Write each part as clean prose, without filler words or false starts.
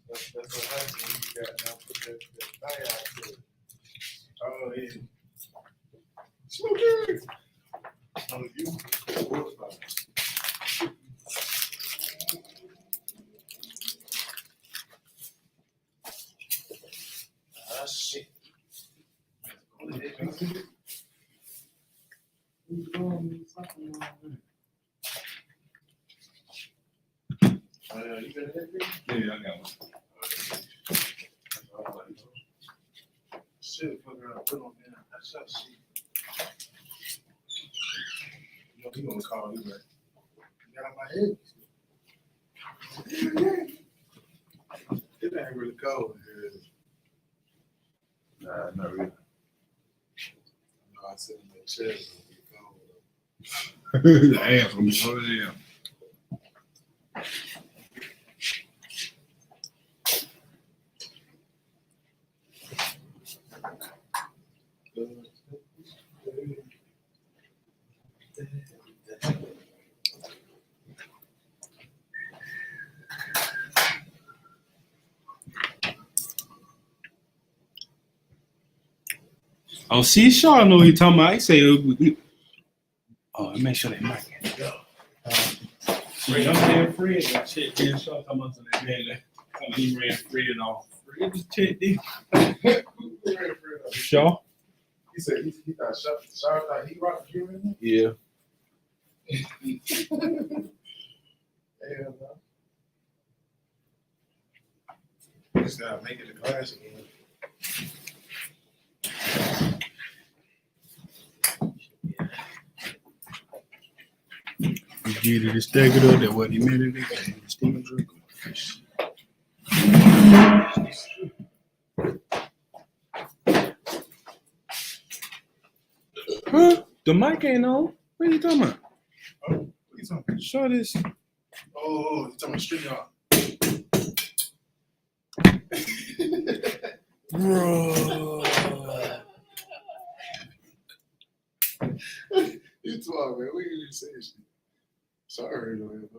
That's what happens when you got now put that thing out to it. Oh, yeah. Smokey! Oh, you horsepower. Ah, shit. You got that? Yeah, I got one. Shit, fuck around, put on there. That's that shit. You know, he gonna call you, right? You got on my head. It ain't really cold here. Nah, not really. No, I sit in that chair, it's gonna be cold. The ass gonna be so damn. Oh, see, Shaw know what he talking about. He say, oh, make sure that mic. I'm damn Fred. That shit, man. Shaw talking about that man. That he ran Fred off. Fred just checked in. Shaw? He said he thought Shaw thought he rocked you in Yeah. Hell no. Just gotta make it a class again. He get it, he stack it up. That what he meant it again. Steven Drake. Huh? The mic ain't on. What are you talking about? Oh, what you talking about? Show this. Oh, you talking about street art? Bro. You talk, man. We didn't say shit. Sorry, man.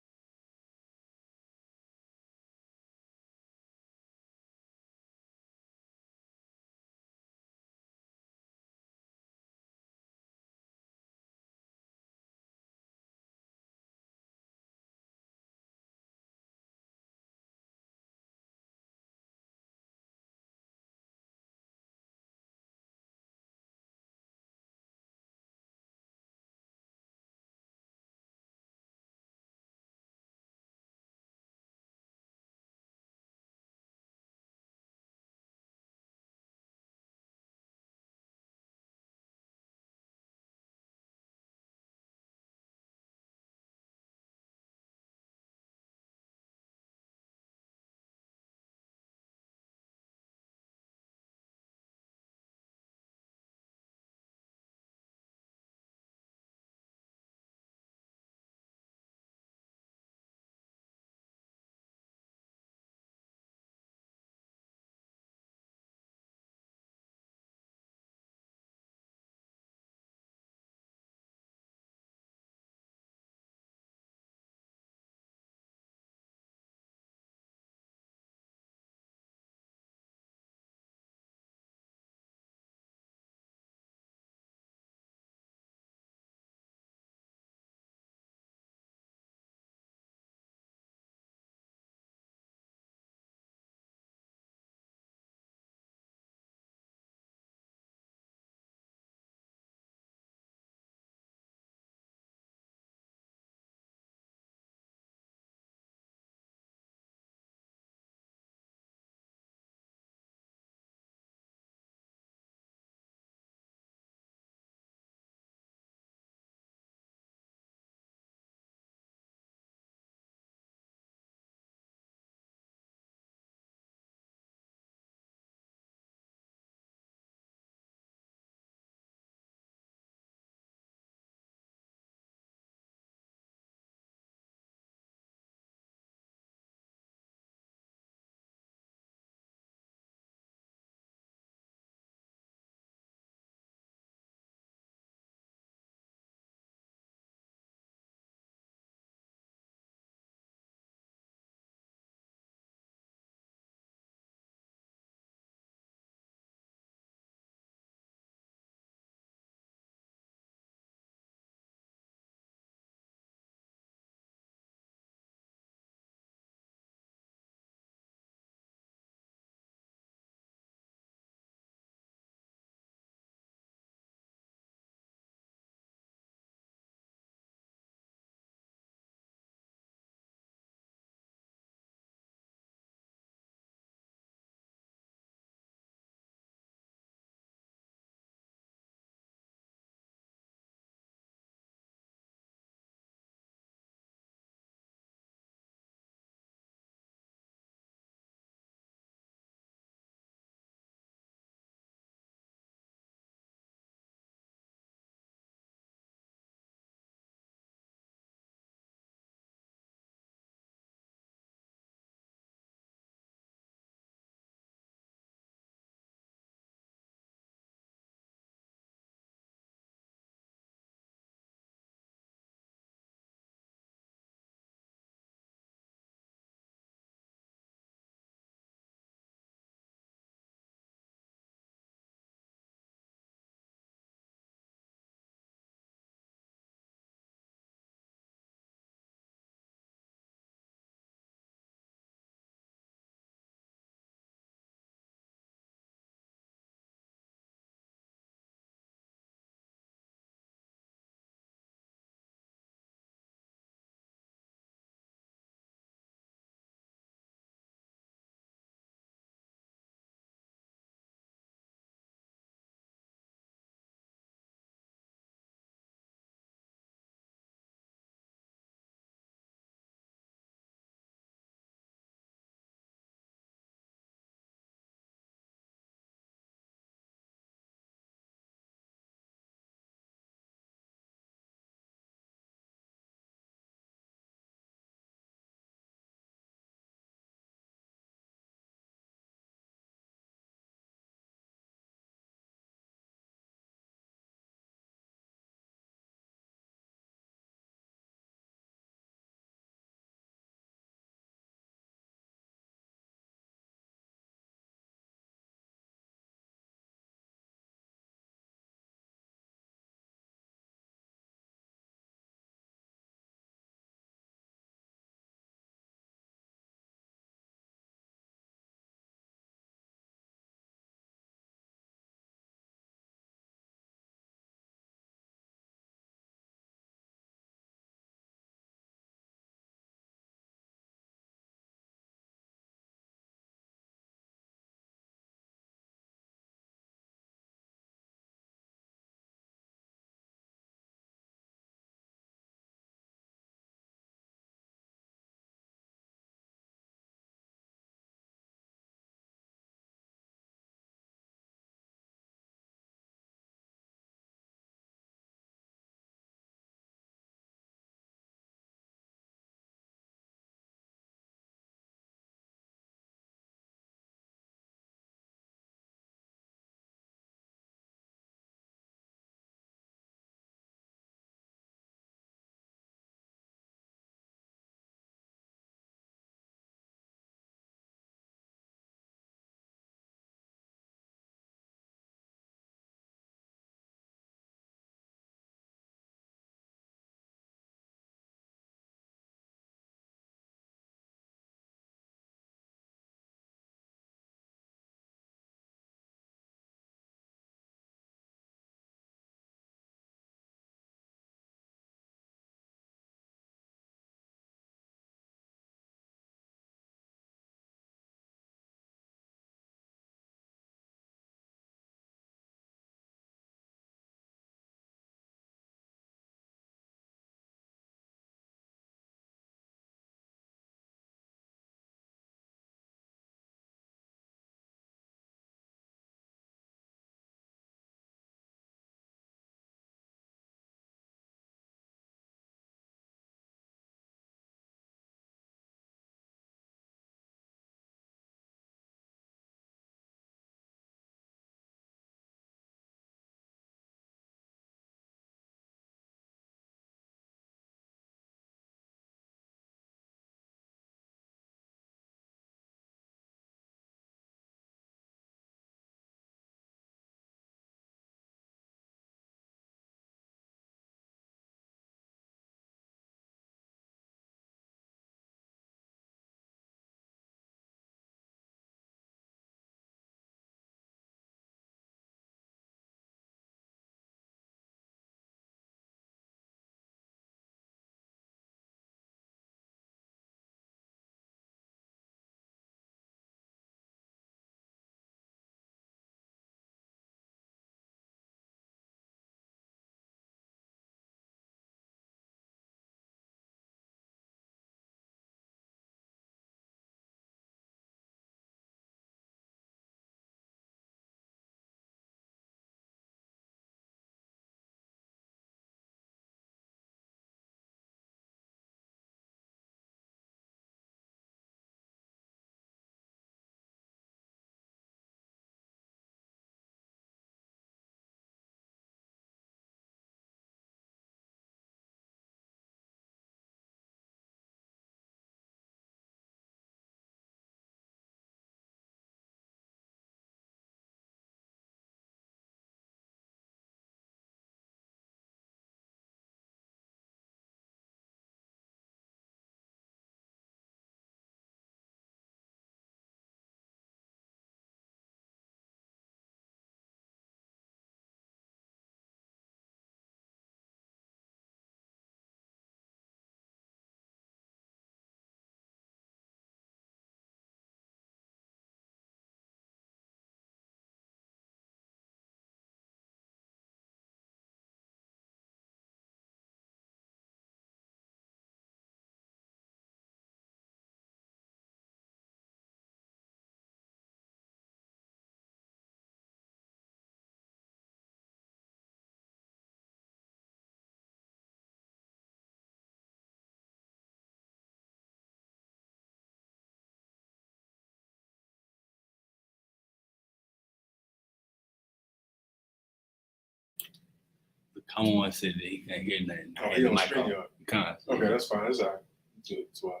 come on and said that he can't hear nothing. Oh, he on StreamYard. COMCAST. Okay, that's fine. That's all right. It's all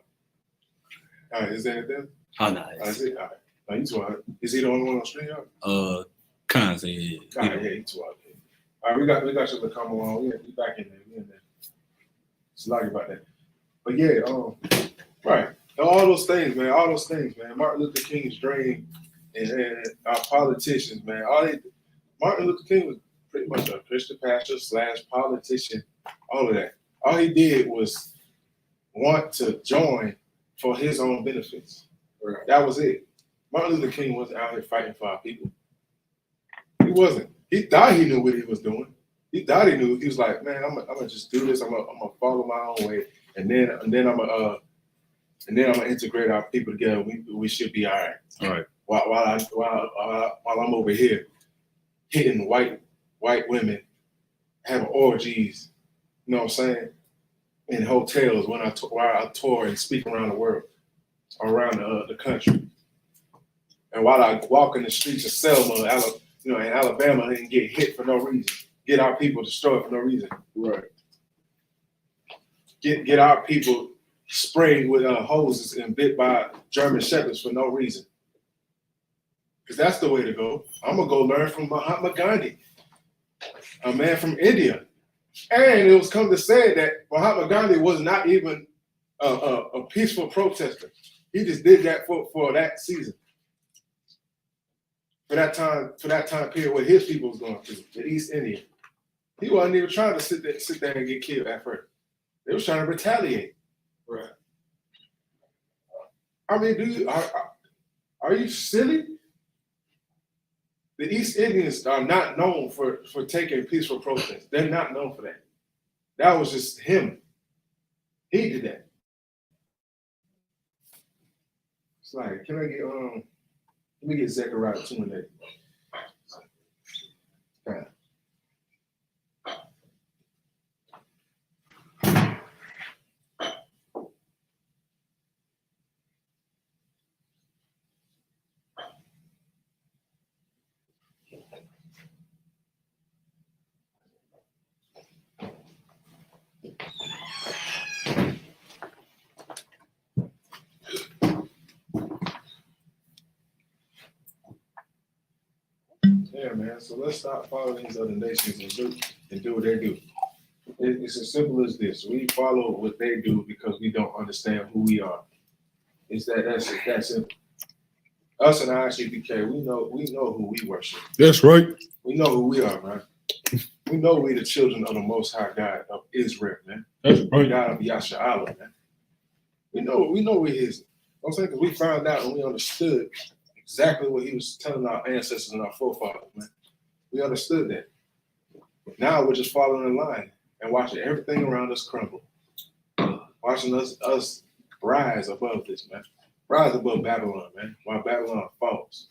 right, is that anything? Oh, no. That's it. All right. No, you too. Is he the only one on StreamYard? COMCAST, yeah. All right, yeah, you too. All right, we got you to come on. We back in there. We in there. It's like about that. But yeah, right. All those things, man. Martin Luther King's dream and our politicians, man. Martin Luther King was pretty much a Christian pastor / politician. All of that. All he did was want to join for his own benefits. Right. That was it. Martin Luther King wasn't out here fighting for our people. He wasn't. He thought he knew what he was doing. He thought he knew. He was like, man, I'm gonna just do this. I'm gonna follow my own way, and then I'm gonna integrate our people together. We should be all right. All right. While I'm over here hitting white women, having orgies, you know what I'm saying, in hotels while I tour and speak around the world, around the country, and while I walk in the streets of Selma, in Alabama, and get hit for no reason, get our people destroyed for no reason. Right. Get our people sprayed with hoses and bit by German shepherds for no reason. Because that's the way to go. I'm gonna go learn from Mahatma Gandhi, a man from India. And it was come to say that Mahatma Gandhi was not even a peaceful protester. He just did that for that season. For that time period where his people was going through, the East India. He wasn't even trying to sit there and get killed at first. They was trying to retaliate. Right. I mean, are you silly? The East Indians are not known for taking peaceful protests. They're not known for that. That was just him. He did that. It's like, can I get let me get Zechariah 2:8. Yeah, man. So let's stop following these other nations and do what they do. It's as simple as this. We follow what they do because we don't understand who we are. That's simple. Us and I.S.U.P.K, we know who we worship. That's right. We know who we are, man. We know we the children of the Most High God of Israel, man. That's right. God of YAHANNA, man. We know we His. I'm saying because we found out and we understood exactly what He was telling our ancestors and our forefathers, man. We understood that. Now we're just following the line and watching everything around us crumble. Watching us rise above this, man. Rise above Babylon, man. While Babylon falls.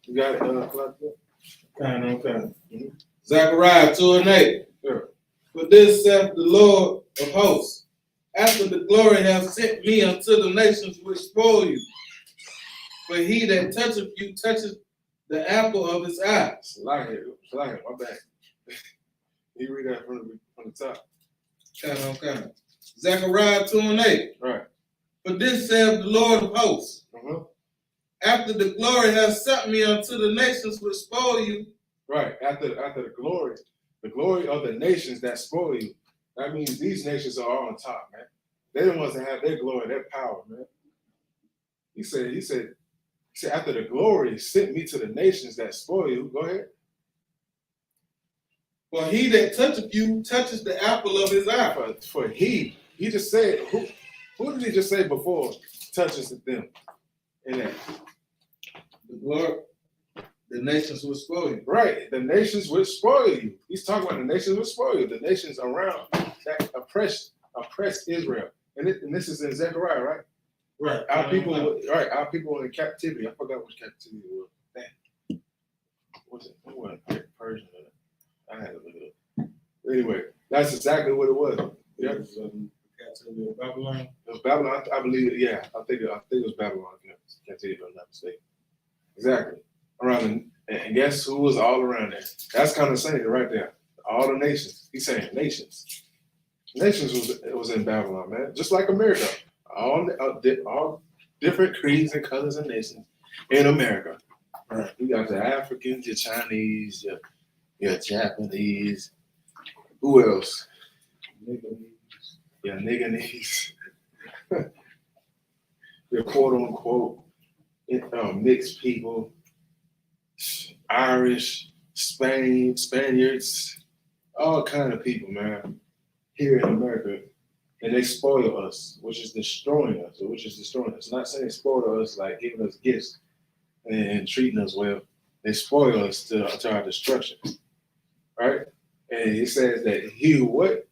You got it, Collector? Okay. Mm-hmm. Zechariah 2:8. Sure. For this saith the Lord of hosts, after the glory hath sent me unto the nations which spoil you. For he that toucheth you toucheth the apple of his eye. Slide it, my bad. You read that from the top. Okay. Zechariah 2:8. Right. For this saith the Lord of hosts, after the glory hath sent me unto the nations which spoil you. Right. After the glory of the nations that spoil you. That means these nations are all on top, man. They're the ones that have their glory, their power, man. He said, after the glory sent me to the nations that spoil you. Go ahead. For he that toucheth you touches the apple of his eye. For he just said, who did he just say before touches them in that? The glory, the nations will spoil you. Right, the nations will spoil you. He's talking about the nations will spoil you. The nations around that oppressed Israel. And this is in Zechariah, right? Right. Our people were in captivity. I forgot which captivity it was. Damn. What's it? It wasn't Persian. I had to look it up. Anyway, that's exactly what it was. Yeah. Captivity of Babylon. It was Babylon. I believe. Yeah, I think it was Babylon. Captivity, if I'm not mistaken. Exactly. And guess who was all around there? That's kind of saying it right there. all the nations. He's saying nations. Nations was in Babylon, man. Just like America. All different creeds and colors and nations in America. Right. You got the Africans, your Chinese, your Japanese. Who else? Yeah, nigganese. Your quote unquote mixed people, Irish, Spaniards, all kind of people, man, here in America. And they spoil us, which is destroying us, Not saying spoil us like giving us gifts and treating us well. They spoil us to our destruction, right? And it says that he who what?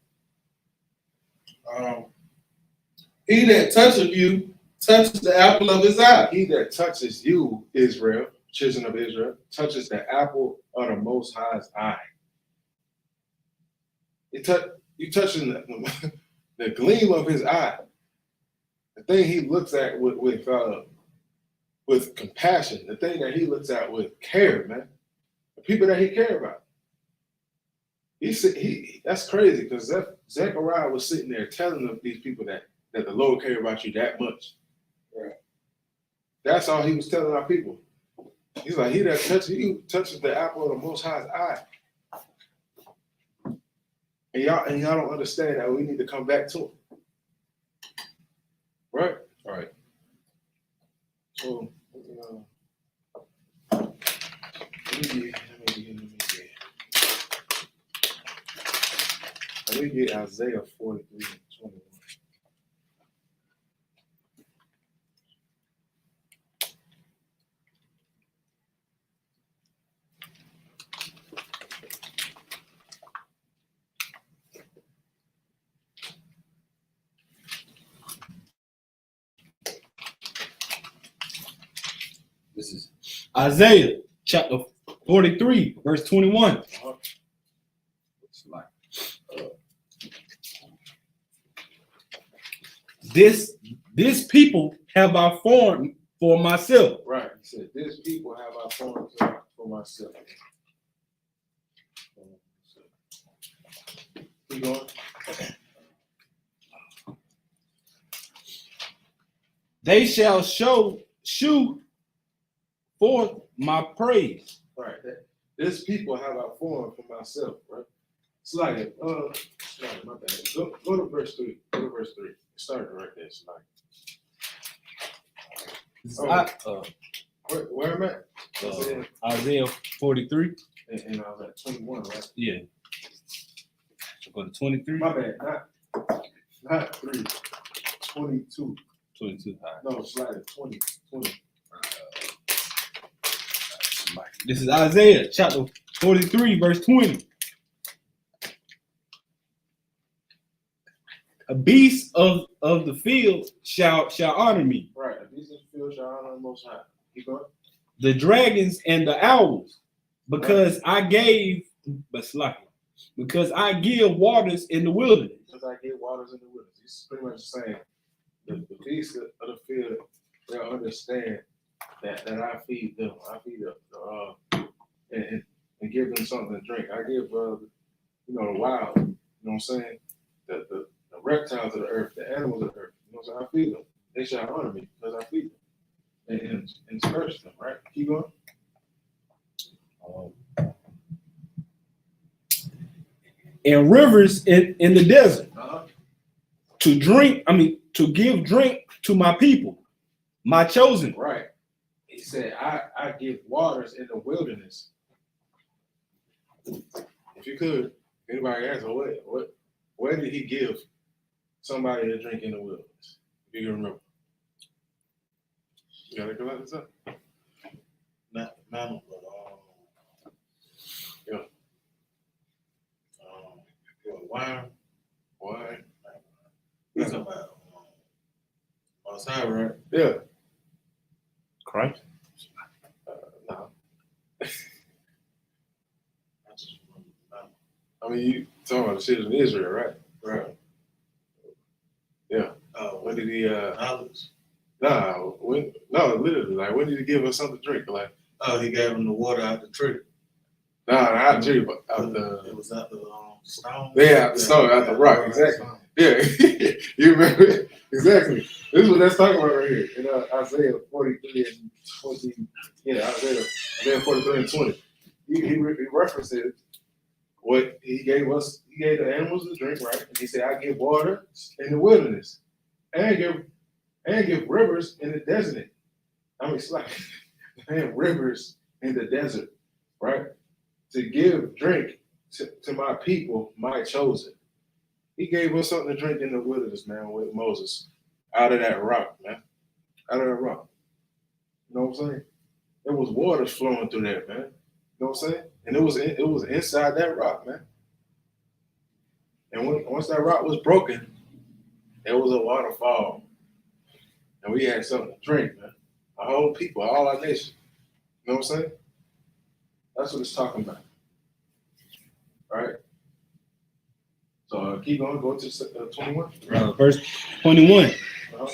He that toucheth you touches the apple of his eye. He that touches you, Israel, children of Israel, touches the apple of the Most High's eye. You touching the gleam of his eye, the thing he looks at with compassion, the thing that he looks at with care, man, the people that he cares about. That's crazy because Zechariah was sitting there telling these people that the Lord cared about you that much. Right. That's all he was telling our people. He's like, he that touches the apple of the Most High's eye. And y'all don't understand that we need to come back to him. Right? All right. So, let me get Isaiah 43:21. This is Isaiah chapter 43, verse 21. It's like, this people have I formed for myself. Right. He said, this people have I formed for myself. Keep going. They shall shew forth my praise. Right. This people have I formed for myself, right? Slide. My bad. Go to verse 3. Start right there, slide. Where am I at? Isaiah 43. And I was at 21, right? Yeah. So go to 23. My bad. Not 3. 22. 22. No, slide 20. This is Isaiah chapter 43, verse 20. A beast of the field shall honor me. Right. A beast of the field shall honor the Most High. Keep going. The dragons and the owls, because I give waters in the wilderness. Because I give waters in the wilderness. He's pretty much saying the beasts of the field, they'll understand that I feed them. I feed them and give them something to drink. I give the wild, you know what I'm saying? The reptiles of the earth, the animals of the earth, you know what I'm saying? I feed them. They shall honor me because I feed them and disperse them, right? Keep going. And rivers in the desert to give drink to my people, my chosen. Right. He said, I give waters in the wilderness. If you could, anybody ask, where did he give somebody to drink in the wilderness? If you can remember. You gotta go out this up. Not mammal, but wine. You talking about outside, right? Yeah. Christ. No. I just remember mammal. I mean, you talking about the children of Israel, right? Right. Yeah. When did he? Knowledge. Literally, like when did he give us something to drink? Like, he gave them the water out the tree. Nah, I'll tell you about It was at the stone. Yeah, the stone, at the rock, exactly. Yeah, you remember it? Exactly. This is what that's talking about right here in Isaiah 43 and 20. Yeah, Isaiah 43 and 20. He references what he gave us. He gave the animals to drink, right? And he said, "I give water in the wilderness, and give rivers in the desert." I mean, it's like rivers in the desert, right? To give drink to my people, my chosen. He gave us something to drink in the wilderness, man, with Moses, out of that rock, man, out of that rock. You know what I'm saying? There was water flowing through there, man. You know what I'm saying? And it was inside that rock, man. And once that rock was broken, there was a waterfall, and we had something to drink, man. Our whole people, all our nation. You know what I'm saying? That's what it's talking about. All right. So keep going. Go to 21. Verse 21. Uh-huh.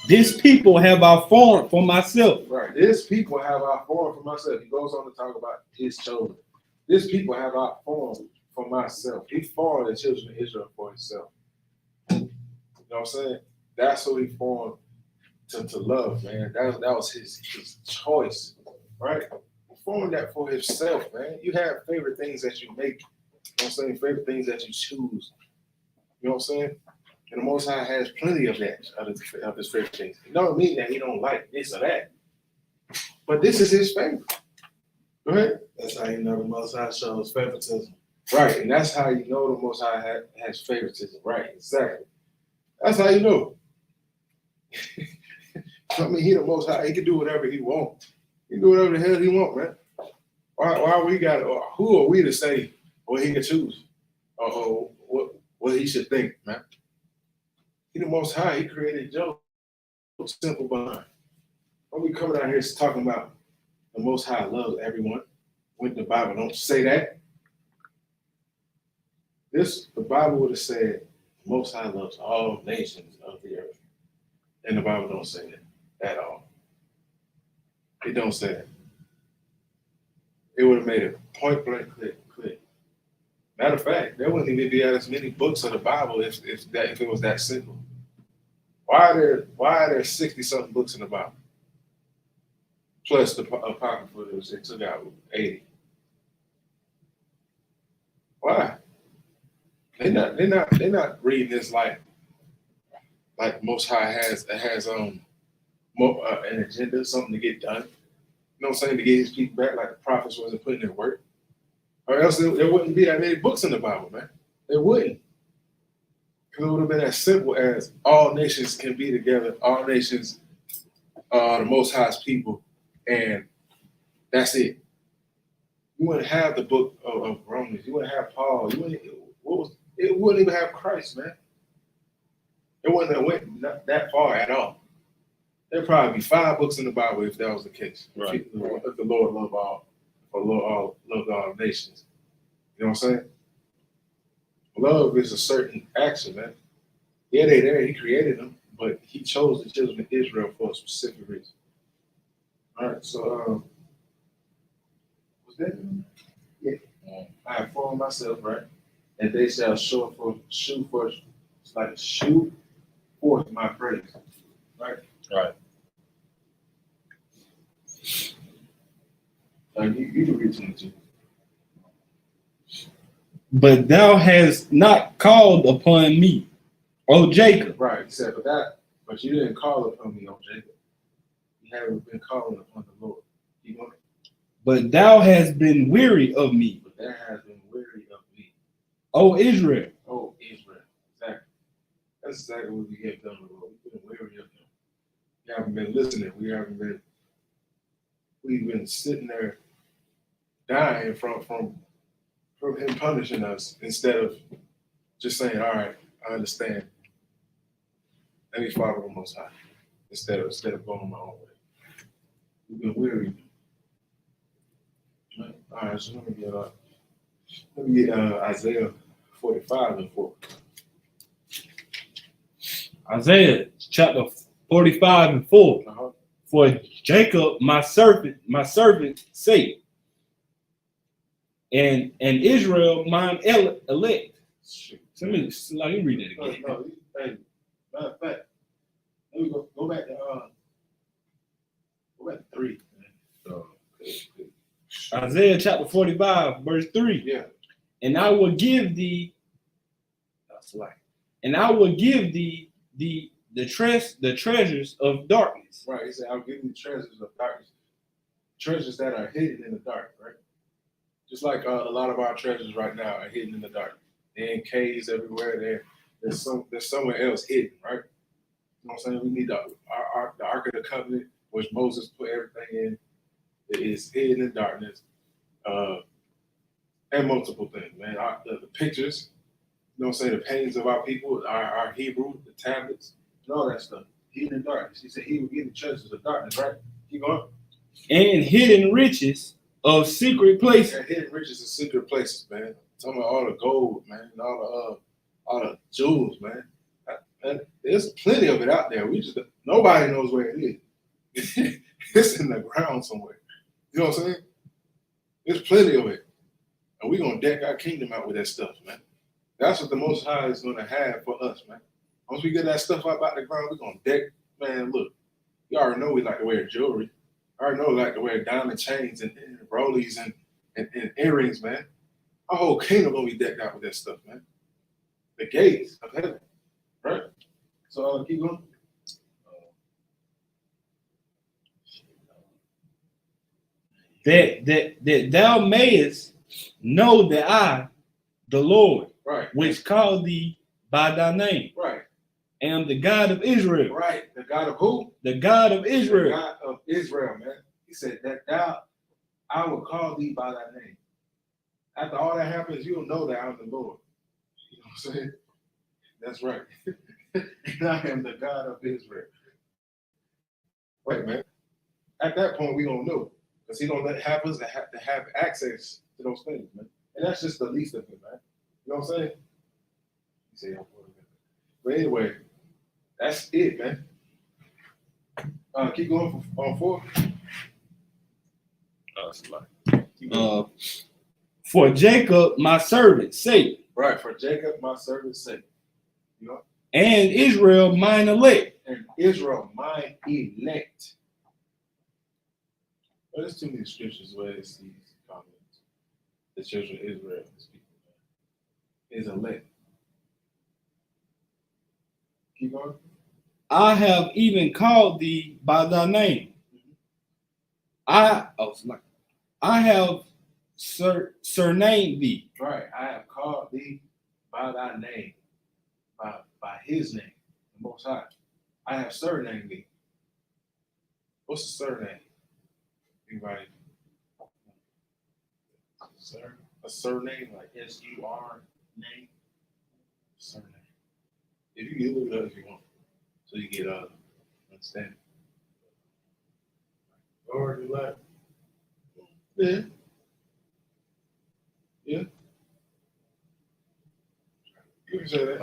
This people have I formed for myself. Right. This people have I formed for myself. He goes on to talk about his children. This people have I formed for myself. He formed the children of Israel for himself. You know what I'm saying? That's who he formed to love, man. That was his choice, right? He formed that for himself, man. You have favorite things that you make. You know what I'm saying? Favorite things that you choose. You know what I'm saying? And the Most High has plenty of that, of his favorite things. It don't mean that he don't like this or that. But this is his favorite. Go ahead. That's how you know the Most High shows favoritism. Right, and that's how you know the Most High has favoritism. Right, exactly. That's how you know. I mean, he the Most High. He can do whatever he wants. He can do whatever the hell he wants, man. Why we got? Who are we to say what he can choose, or what he should think, man? He the Most High. He created Job. Simple behind. When we coming out here talking about the Most High loves everyone, when the Bible don't say that. The Bible would have said the Most High loves all nations of the earth, and the Bible don't say that at all. It don't say that. It would have made it point blank clear. Matter of fact, there wouldn't even be as many books of the Bible if it was that simple. Why are there 60-something books in the Bible? Plus the Apocrypha it took out 80. Why? They're not reading this like Most High has an agenda, something to get done. You know what I'm saying? To get his people back, like the prophets wasn't putting in work. Or else there wouldn't be that many books in the Bible, man. There wouldn't. Because it would have been as simple as all nations can be together, all nations are the Most High's people, and that's it. You wouldn't have the book of Romans. You wouldn't have Paul. It wouldn't even have Christ, man. It wouldn't have went that far at all. There'd probably be 5 books in the Bible if that was the case. Right. If the Lord loved all nations. You know what I'm saying? Love is a certain action, man. Yeah, they there. He created them, but he chose the children of Israel for a specific reason. All right, so was that? Yeah. I have formed myself, right? And they shall show forth my praise. Right? Right. You can read 22. But thou hast not called upon me, O Jacob. Right, he said, but you didn't call upon me, O Jacob. You haven't been calling upon the Lord. You know? But thou hast been weary of me, But there has been weary of me, O Israel. O Israel. Exactly. That's exactly what we have done, Lord. We've been weary of him. We haven't been listening. We've been sitting there dying from him punishing us instead of just saying, all right, I understand. Let me follow the Most High instead of going my own way. We've been weary. All right, so let me get Isaiah 45 and 4. Isaiah chapter 45 and 4. Uh-huh. For Jacob, my servant sake, and Israel mine elect. Shoot. Let me read that again. No, hey, matter of fact, let me go back to 3. Man. Isaiah chapter 45, verse 3. Yeah. And I will give thee, and I will give thee the treasures of darkness. Right. He said, I'll give you treasures of darkness. Treasures that are hidden in the dark, right? Just like a lot of our treasures right now are hidden in the dark. They're in caves everywhere. There's somewhere else hidden, right? You know what I'm saying? We need the Ark of the Covenant, which Moses put everything in. It is hidden in darkness. And multiple things, man. The pictures, you know what I'm saying? The paintings of our people, our Hebrew, the tablets, and all that stuff. Hidden in darkness. He said he would give the treasures of darkness, right? Keep going. And hidden riches of secret places. Yeah, hidden riches of secret places, man. I'm talking about all the gold, man, and all the jewels, man. And there's plenty of it out there. Nobody knows where it is. It's in the ground somewhere. You know what I'm saying? There's plenty of it. And we're going to deck our kingdom out with that stuff, man. That's what the Most High is going to have for us, man. Once we get that stuff up out the ground, we're going to deck. Man, look, you already know we like to wear jewelry. I already know we like to wear diamond chains and rollies and earrings, man. Our whole kingdom going to be decked out with that stuff, man. The gates of heaven, right? So keep going. That thou mayest know that I, the Lord, Right, which called thee by thy name, right, am the God of Israel. right. The God of who? The God of Israel. The God of Israel, man. He said that I will call thee by thy name. After all that happens, you'll know that I'm the Lord. You know what I'm saying? That's right. And I am the God of Israel. Wait, man. At that point, we don't know. Because he don't let us to have access to those things, man. And that's just the least of it, man. You know what I'm saying? You say, but anyway, that's it, man. Keep going on 4. For Jacob, my servant's sake. Right, for Jacob, my servant's sake. You know? And Israel, mine elect. And Israel, mine elect. Well, there's too many scriptures where it's these comments. The children of Israel, these people, is elect. Keep going. I have even called thee by thy name. I have surnamed thee. Right, I have called thee by thy name, by his name, the Most High. I have surnamed thee. What's the surname? Anybody? A surname like S-U-R name? Surname. If you look it up if you want, so you get understanding. Lord, you like? Yeah. Yeah. You can say that.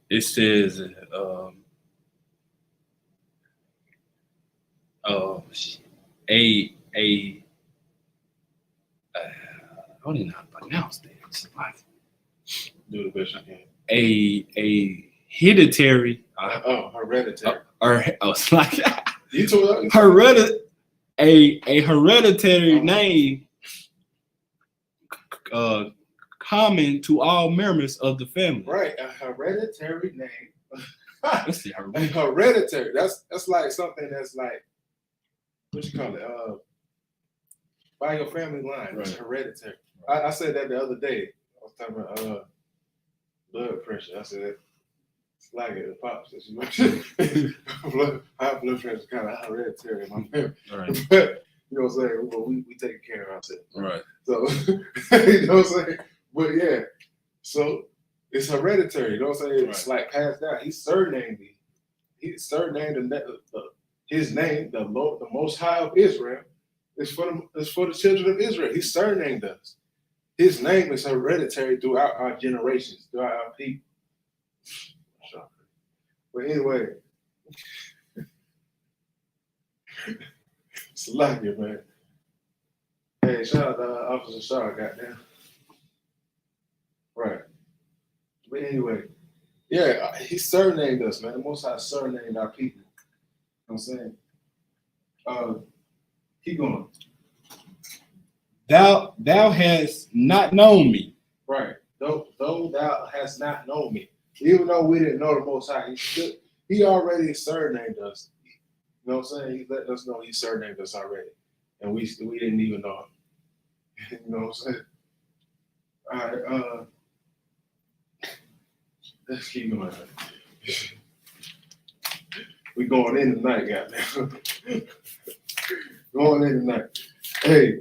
It says, I don't even know how to pronounce that. Do the best you can. A hereditary. Hereditary. It's like You told a hereditary name common to all members of the family. Right, a hereditary name. Let's see. A hereditary. That's like something that's like, what you call it? By your family line. Right. It's hereditary. Right. I said that the other day. I was talking about blood pressure. I said it's like it pops. High blood pressure is kind of hereditary in my family. Right. But you know what I'm saying? Well, we take care of ourselves. Right. So you know what I'm saying? But yeah, so it's hereditary. You know what I'm saying? It's like passed down. He surnamed me. He surnamed his name, the Most High of Israel, is for the children of Israel. He surnamed us. His name is hereditary throughout our generations, throughout our people. But anyway, it's like it, man. Hey, shout out to Officer Shaw, goddamn. Right. But anyway, yeah, he surnamed us, man. The Most High surnamed our people. You know what I'm saying? Keep going. Thou hast not known me. Right. Though thou hast not known me. Even though we didn't know the Most High, he already surnamed us. You know what I'm saying? He let us know he surnamed us already. And we didn't even know him. You know what I'm saying? All right, let's keep going. We going in tonight, goddamn. Going in tonight. Hey,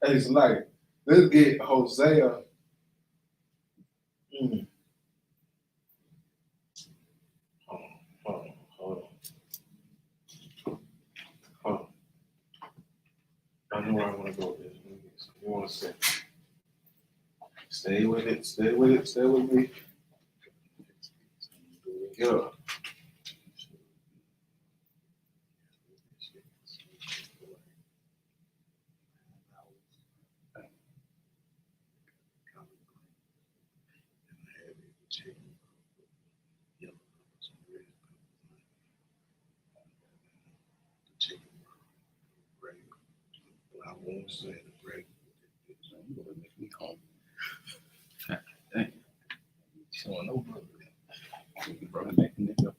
it's like, let's get Hosea. Hold on. I know where I want to go with this. You want to say, stay with me. Yeah. I won't say the break. I'm gonna make me home. Dang. Showing no brother. Brother making it up.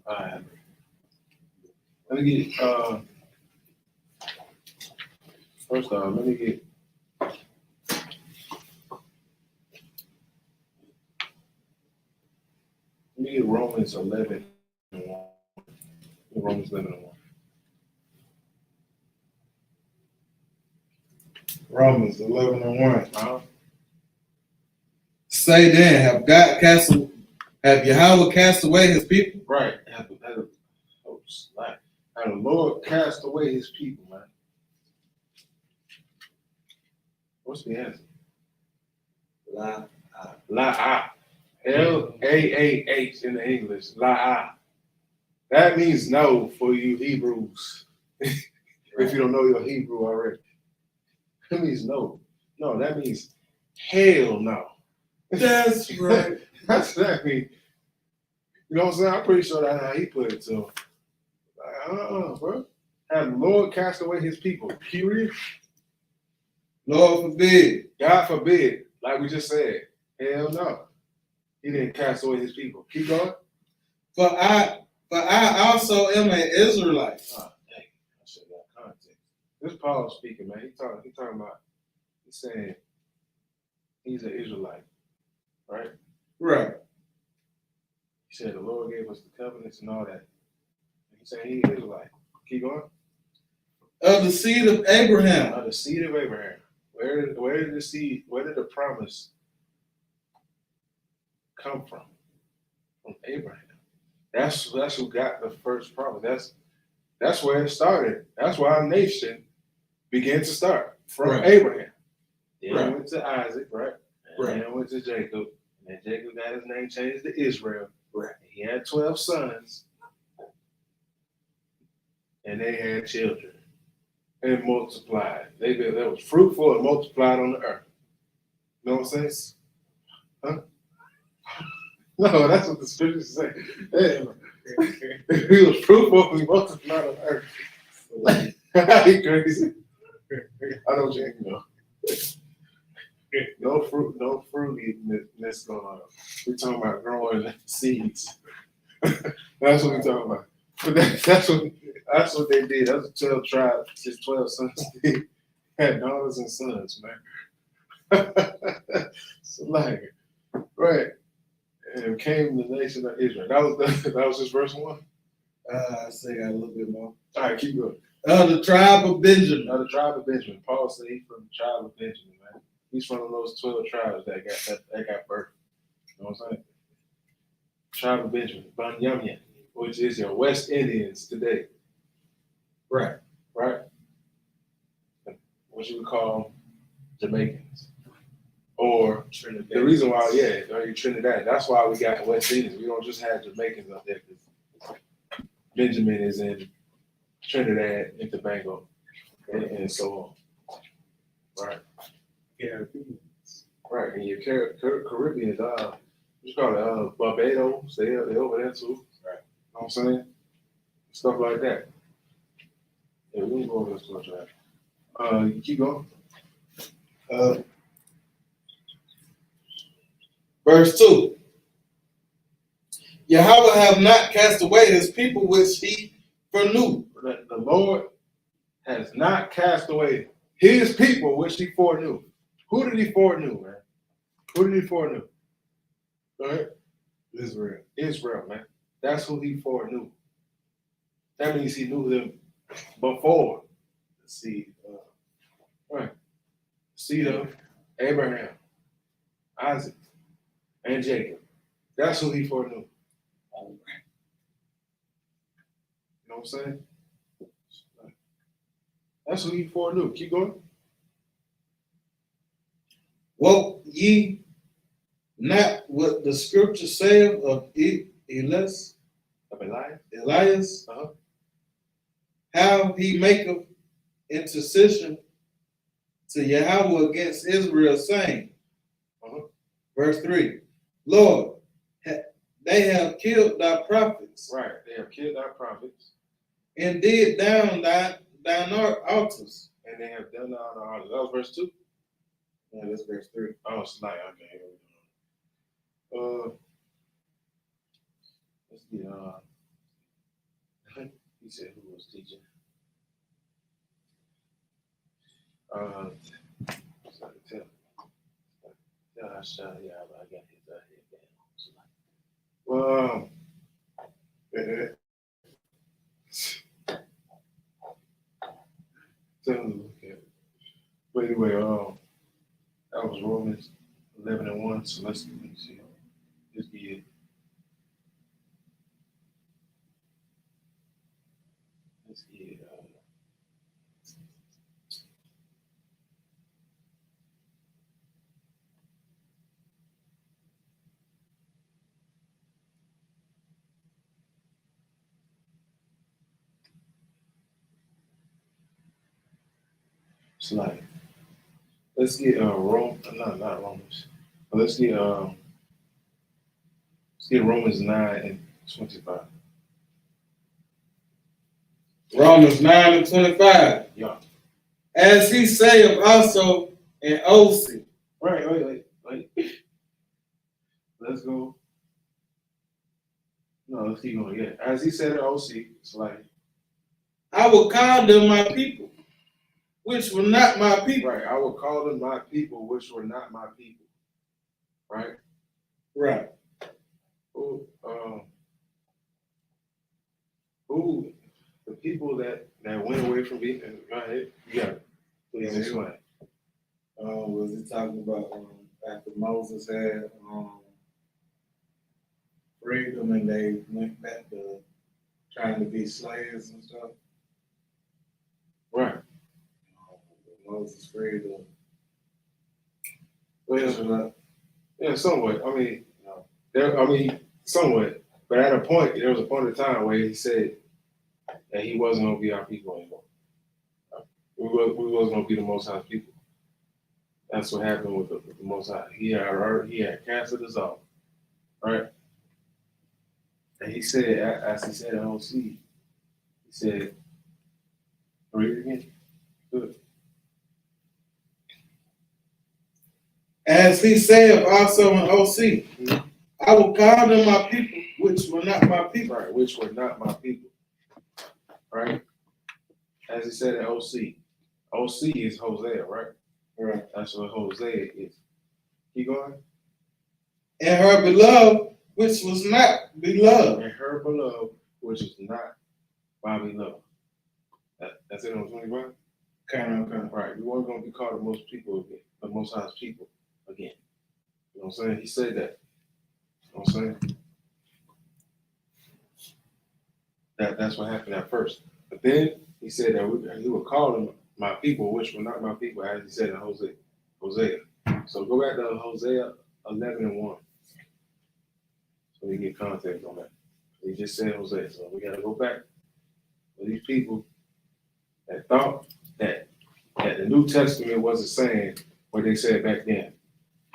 All right. Let me get first off, let me get Romans 11 and 1. Romans 11 and 1. Romans 11 and 1. Uh-huh. Say then, have Yahweh cast away his people? Right. Had the Lord cast away his people, man. What's the answer? La L-A-A-H in the English. La. That means no for you Hebrews. If you don't know your Hebrew already. That means no. No, that means hell no. That's right. That's what that means. You know what I'm saying? I'm pretty sure that's how he put it to him. Like, bro. Have the Lord cast away his people, period. Lord forbid. God forbid, like we just said. Hell no. He didn't cast away his people. Keep going. For I also am an Israelite. Oh, dang. I should have got context. This Paul speaking, man. He talking about, he's saying he's an Israelite, right? Right. He said the Lord gave us the covenants and all that. He's saying he's an Israelite. Keep going. Of the seed of Abraham. Of the seed of Abraham. Where did the promise come from? From Abraham. That's who got the first promise. That's where it started. That's why our nation began to start from Abraham. Then it went to Isaac, right? And then it went to Jacob. And then Jacob got his name changed to Israel. Right. He had 12 sons. And they had children. And multiplied. They was fruitful and multiplied on the earth. You know what I'm saying? Huh? No, that's what the scriptures say. He was fruitful and multiplied on the earth. He crazy. I know what you know. No fruitiness going on. We're talking about growing seeds. That's what we're talking about. But that's what they did. That's what 12 tribes, his 12 sons did. Had daughters and sons, man. So like, right. And came the nation of Israel. That was just verse 1. I say a little bit more. All right, keep going. The tribe of Benjamin. The tribe of Benjamin. Paul said he's from the tribe of Benjamin, man. He's from those 12 tribes that got birth. You know what I'm saying? Tribe of Benjamin, Banyamin, which is your West Indians today. Right. Right? what you would call Jamaicans. Or Trinidad. the reason why, you're Trinidad. That's why we got West Indians. We don't just have Jamaicans up there because Benjamin is in Trinidad and Tobago and so on. Right. Caribbeans. Right. And your Caribbeans, what you call it, Barbados, they over there too. Right. You know what I'm saying? Stuff like that. Yeah, we can go over this much, right? You keep going. Verse 2. Yahweh have not cast away his people which he foreknew. The Lord has not cast away his people which he foreknew. Who did he foreknew, man? Who did he foreknew? Go ahead. Israel, man. That's who he foreknew. That means he knew them before the seed. Right. Seed of Abraham, Isaac, and Jacob. That's who he foreknew. You know what I'm saying? That's who he foreknew. Keep going. Woke ye not what the scripture saith of Elias? Of Elias? Elias? Uh-huh. How he maketh intercession to Yahweh against Israel, saying, verse 3, Lord, they have killed thy prophets. Right, they have killed our prophets. And did down thine altars. And they have done down our altars. That was verse 2? Yeah, that's verse 3. Oh, it's like, okay. Let's get, he said who was teaching. I got his head down. Well, but anyway, that was Romans 11:1. So let's see. Let's get it. Let's get it. Slide. Let's get not Romans. But let's get Romans 9:25. Romans 9:25. Yeah. As he saith also in OC. Wait. Let's go. No, let's keep going. Yeah. As he said in OC, it's like I will call them my people, which were not my people. right. I will call them my people, which were not my people. Right. Right. Who the people that went away from me? Go ahead. Yeah. Please explain. Was he talking about after Moses had freedom and they went back to trying to be slaves and stuff? Right. Moses freed them. Well, yeah, somewhat. I mean, somewhat. But at a point, there was a point of time where he said that he wasn't going to be our people anymore. We wasn't going to be the Most High's people. That's what happened with the Most High. He had casted us off, right? And he said, as he said in OC, he said, read it again. Good. As he said also in OC, I will call them my people, which were not my people. Right, which were not my people. Right? As he said in OC. OC is Hosea, right? Right. That's what Hosea is. Keep going. And her beloved, which was not beloved. And her beloved, which is not my beloved. That's it on 25? Kind of. Right. We weren't going to be called the most people again, the Most High's people again. You know what I'm saying? He said that. You know what I'm saying? That's what happened at first. But then he said that he would call them my people, which were not my people, as he said in Hosea. So go back to Hosea 11:1. So we get context on that. He just said Hosea. So we got to go back to these people that thought that the New Testament wasn't saying what they said back then.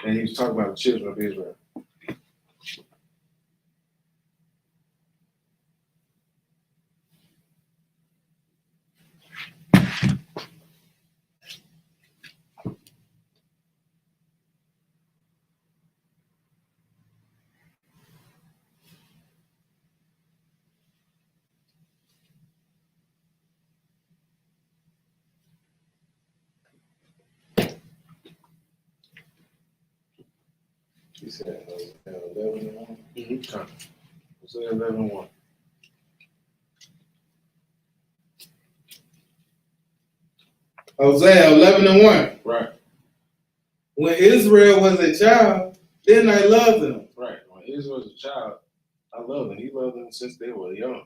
And he was talking about the children of Israel. He said 11:1. Hosea 11:1. Hosea 11:1. Right. When Israel was a child, then I loved them. Right. When Israel was a child, I loved them. He loved them since they were young,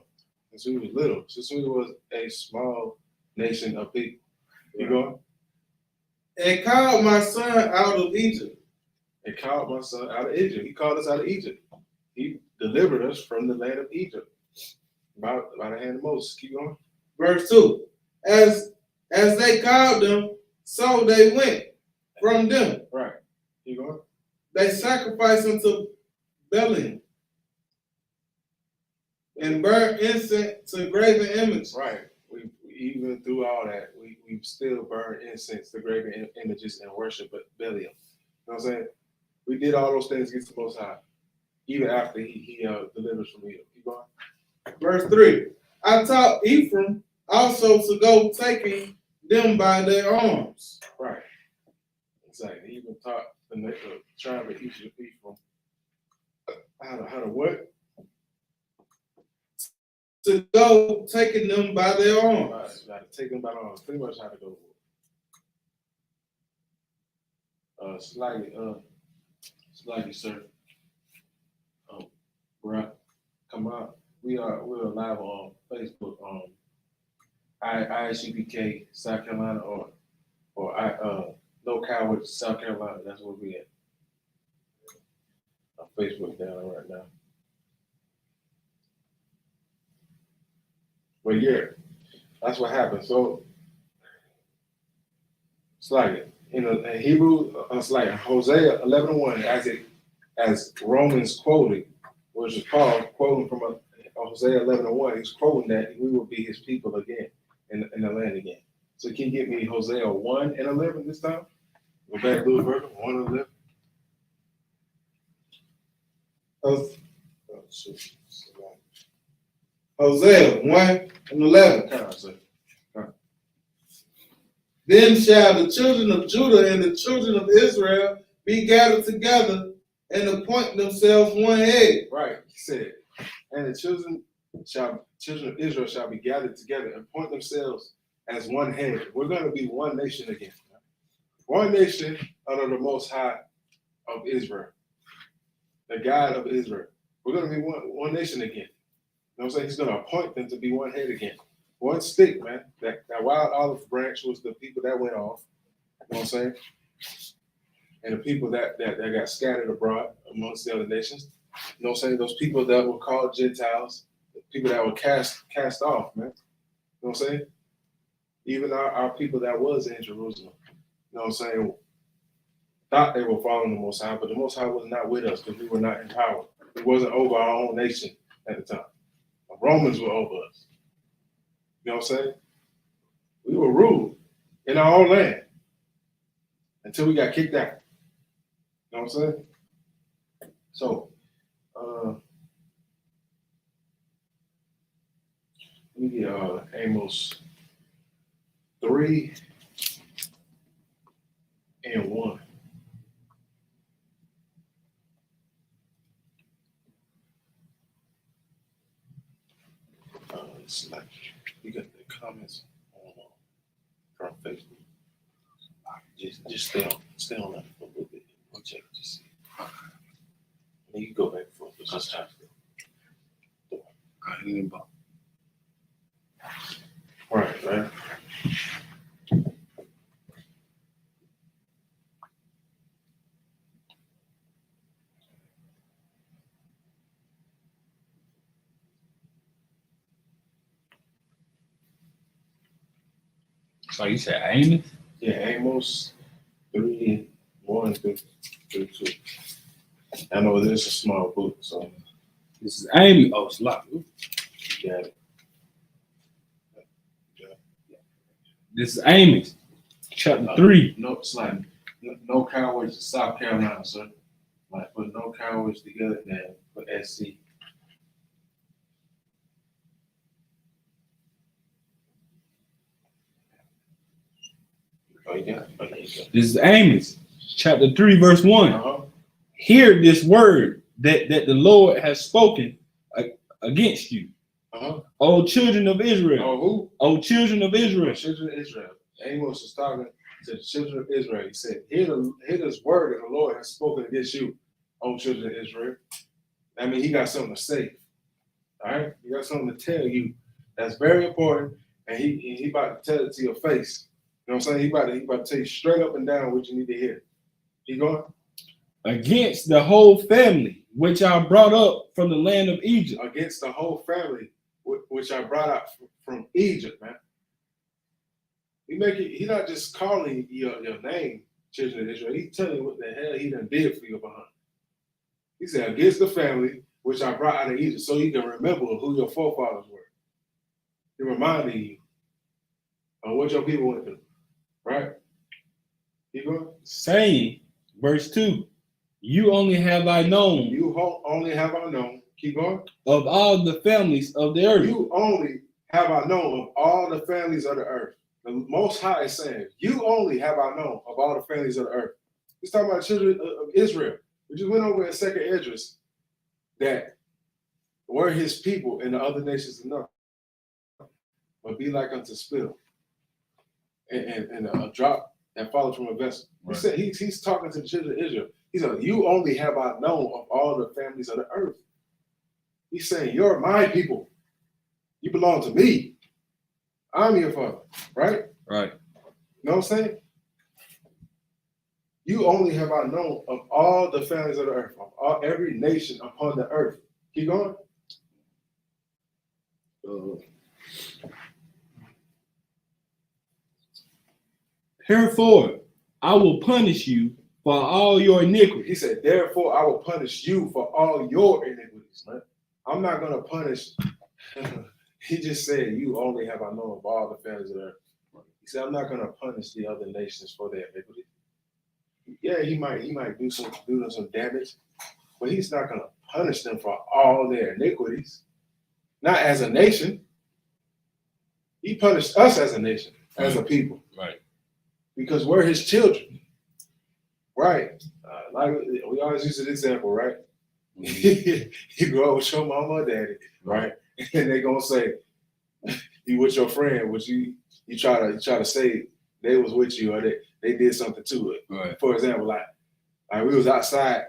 since we was little, since we was a small nation of people. You going? And called my son out of Egypt. And called my son out of Egypt. He called us out of Egypt. He delivered us from the land of Egypt by the hand of Moses. Keep going. Verse 2. As they called them, so they went from them. Right. Keep going. They sacrificed unto Baalim and burned incense to graven images. Right. We even through all that, we still burn incense to graven images and worship Belial. You know what I'm saying? We did all those things against the Most High, even after he delivered us from Egypt. Keep going. Verse 3. I taught Ephraim also to go taking them by their arms. Right. Exactly. He even taught the tribe of Ephraim how to what? To go taking them by their arms. Right. You got to take them by the arms. Pretty much how to go. Slightly, sir. Bruh, come out. We're live on Facebook. I.S.U.P.K. South Carolina or No Coward South Carolina. That's where we at. On Facebook down right now. But yeah, that's what happened. So it's like in Hebrew, it's like Hosea 11:1, as Romans quoted, which is Paul quoting from Hosea 11:1. He's quoting that we will be his people again in the land again. So can you get me Hosea 1:11 this time? Go back a little further. 1:11. Hosea 1:11. Come on, sir. Then shall the children of Judah and the children of Israel be gathered together and appoint themselves one head. Right. He said, and the children of Israel shall be gathered together and appoint themselves as one head. We're going to be one nation again. One nation under the Most High of Israel, the God of Israel. We're going to be one nation again. You know what I'm saying? He's going to appoint them to be one head again. One stick, man. That wild olive branch was the people that went off. You know what I'm saying? And the people that got scattered abroad amongst the other nations. You know what I'm saying? Those people that were called Gentiles, the people that were cast off, man. You know what I'm saying? Even our people that was in Jerusalem. You know what I'm saying? Thought they were following the Most High, but the Most High was not with us because we were not in power. We wasn't over our own nation at the time. The Romans were over us. You know what I'm saying? We were ruled in our own land until we got kicked out. You know what I'm saying? So, let me get Amos 3:1. It's like you got the comments on from Facebook. Just stay on that for a little bit. We'll check to see. And you go back and forth. It's just time. Right. So you said Amos? Yeah, Amos 3:1 through 2. I know this is a small book, so This is Amos. Oh, it's locked. yeah. This is Amos, chapter 3. No, it's like no cowards in South Carolina, sir. Like put no cowards together now for SC. Oh, you got it. Okay, you got it. This is Amos, chapter 3, verse 1. Uh-huh. Hear this word that the Lord has spoken against you, Uh-huh. O children of Israel. Oh, who? O children of Israel. The children of Israel. Amos was talking to the children of Israel. He said, hear this word that the Lord has spoken against you, O children of Israel. I mean, he got something to say. All right? He got something to tell you that's very important, and he about to tell it to your face. You know what I'm saying? He about to tell you straight up and down what you need to hear. He going? Against the whole family, which I brought up from the land of Egypt. Against the whole family, which I brought out from Egypt, man. He's not just calling your name, children of Israel. He's telling you what the hell he done did for you behind. He said, against the family, which I brought out of Egypt, so you can remember who your forefathers were. He reminded you of what your people went through, right? Keep going. Saying, verse 2, you only have I known. You only have I known. Keep going. Of all the families of the earth. You only have I known of all the families of the earth. The Most High is saying, you only have I known of all the families of the earth. He's talking about the children of Israel. We just went over in 2nd Esdras that were his people in the other nations enough, but be like unto spill and a drop that follows from a vessel. Right. He said he's talking to the children of Israel. He said, you only have I known of all the families of the earth. He's saying, you're my people. You belong to me. I'm your father, right? Right. You know what I'm saying? You only have I known of all the families of the earth, of every nation upon the earth. Keep going. Therefore, I will punish you for all your iniquities. He said, therefore, I will punish you for all your iniquities, man. I'm not going to punish. He just said, you only have I known of all the families of the earth. He said, I'm not going to punish the other nations for their iniquity. Yeah, he might do them some damage, but he's not going to punish them for all their iniquities. Not as a nation. He punished us as a nation, as a people. Right. Because we're his children. Right. Like we always use an example, right? You grow up with your mama or daddy, right? And they're gonna say, you with your friend, which you try to say they was with you or they did something to it. Right. For example, like we was outside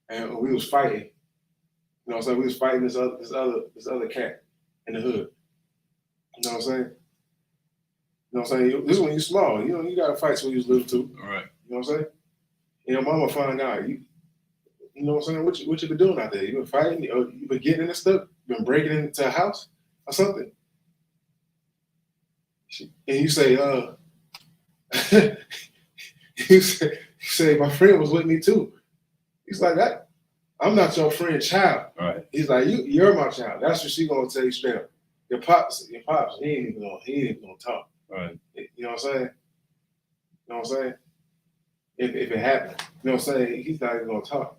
and we was fighting. You know what I'm saying? We was fighting this other cat in the hood. You know what I'm saying? You know what I'm saying? This is when you small. You know, you gotta fight when you was little too. Right. You know what I'm saying? And your mama find out you know what I'm saying? What you been doing out there? You been fighting? Or you been getting into stuff? You been breaking into a house or something? And you say, you say, my friend was with me too. He's like, that. I'm not your friend's child. Right. He's like, you're my child. That's what she gonna tell you straight up. Your pops, he ain't even gonna talk. Right. You know what I'm saying? You know what I'm saying? If it happens, you know what I'm saying? He's not even gonna talk.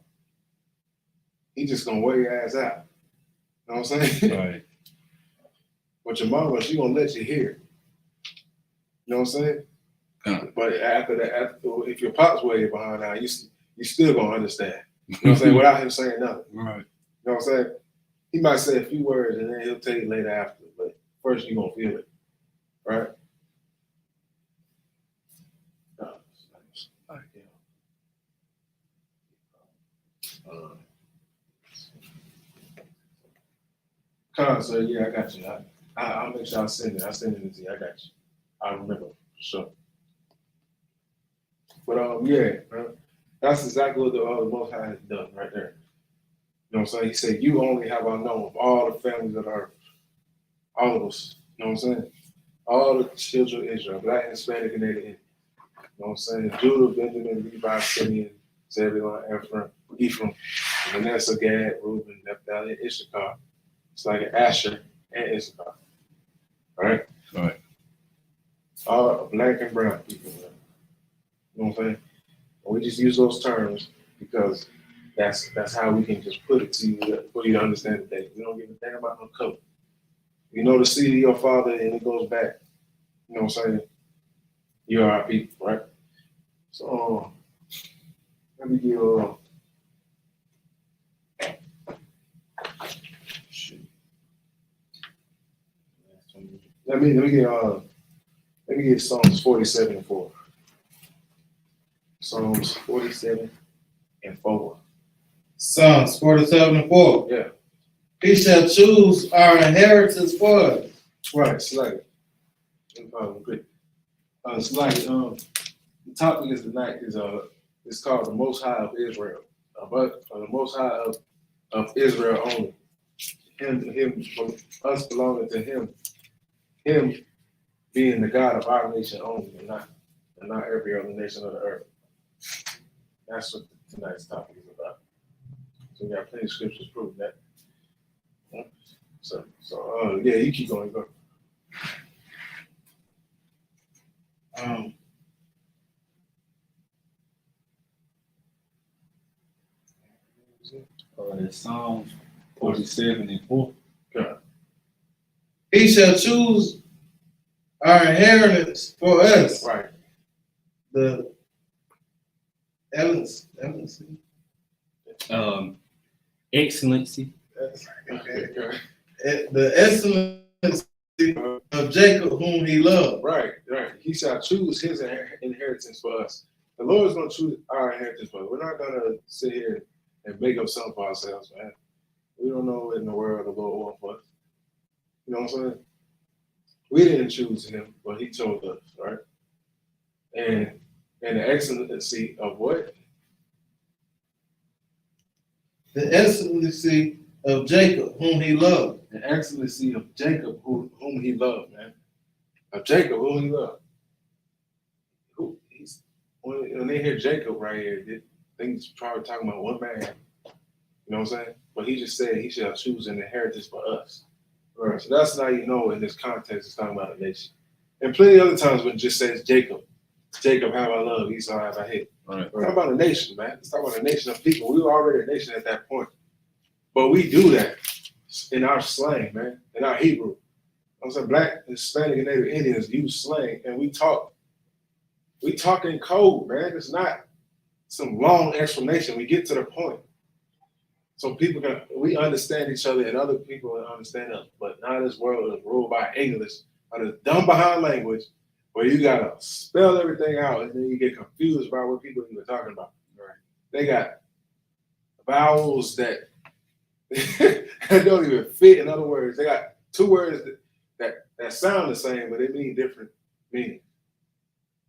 He's just gonna wear your ass out. You know what I'm saying? Right. But your mama, she gonna let you hear. You know what I'm saying? But after that, if your pops wear you behind now, you still gonna understand. You know what I'm saying? Without him saying nothing. Right. You know what I'm saying? He might say a few words and then he'll tell you later after, but first you're gonna feel it. Right? So yeah, I got you. I'll make sure I send it. I'll send it to you. I got you. I remember for sure. But yeah, that's exactly what the Most High has done right there. You know what I'm saying? He said, "You only have I known of all the families of the earth, all of us." You know what I'm saying? all the children of Israel, black, Hispanic, and Native Indian. You know what I'm saying? Judah, Benjamin, Levi, Simeon, Zebulun, Ephraim, Manasseh, Gad, Reuben, Naphtali, and Issachar. It's like an Asher and Issachar. Right? Right. All black and brown people. Man. You know what I'm saying? And we just use those terms because that's how we can just put it to you for you to understand the day. We don't give a damn about no color. You know the seed of your father and it goes back. You know what I'm saying? You're our people, right? So let me give let me get Psalms 47 and 4. Psalms 47 and 4. Psalms 47 and 4. Yeah. He shall choose our inheritance for us. Right, it's like great. It's like the topic is tonight is it's called the Most High of Israel. But the Most High of Israel only. Him us belonging to him. Him being the God of our nation only and not every other nation of the earth. That's what tonight's topic is about. So we got plenty of scriptures proving that. So yeah, you keep going, go. It's Psalms 47 and 4. God. He shall choose our inheritance for us. Right. The excellency. Excellency. Okay. The excellency of Jacob, whom he loved. Right. He shall choose his inheritance for us. The Lord is going to choose our inheritance for us. We're not going to sit here and make up something for ourselves, man. We don't know what in the world the Lord wants for us. You know what I'm saying? We didn't choose him, but he chose us, right? And the excellency of what? The excellency of Jacob, whom he loved. The excellency of Jacob, whom he loved, man. Of Jacob, whom he loved. When they hear Jacob right here, they think he's probably talking about one man. You know what I'm saying? But he just said he shall choose an inheritance for us. Right. So that's how you know in this context it's talking about a nation. And plenty of other times when it just says Jacob have I love, Esau have I hate. Right. It's talking about a nation, man. It's talking about a nation of people. We were already a nation at that point. But we do that in our slang, man, in our Hebrew. I'm saying black, Hispanic, and Native Indians use slang, and we talk in code, man. It's not some long explanation. We get to the point. So we understand each other and other people understand us. But now this world is ruled by English, or this dumb behind language, where you gotta spell everything out and then you get confused about what people even talking about. Right? They got vowels that don't even fit. In other words, they got two words that sound the same, but they mean different meanings.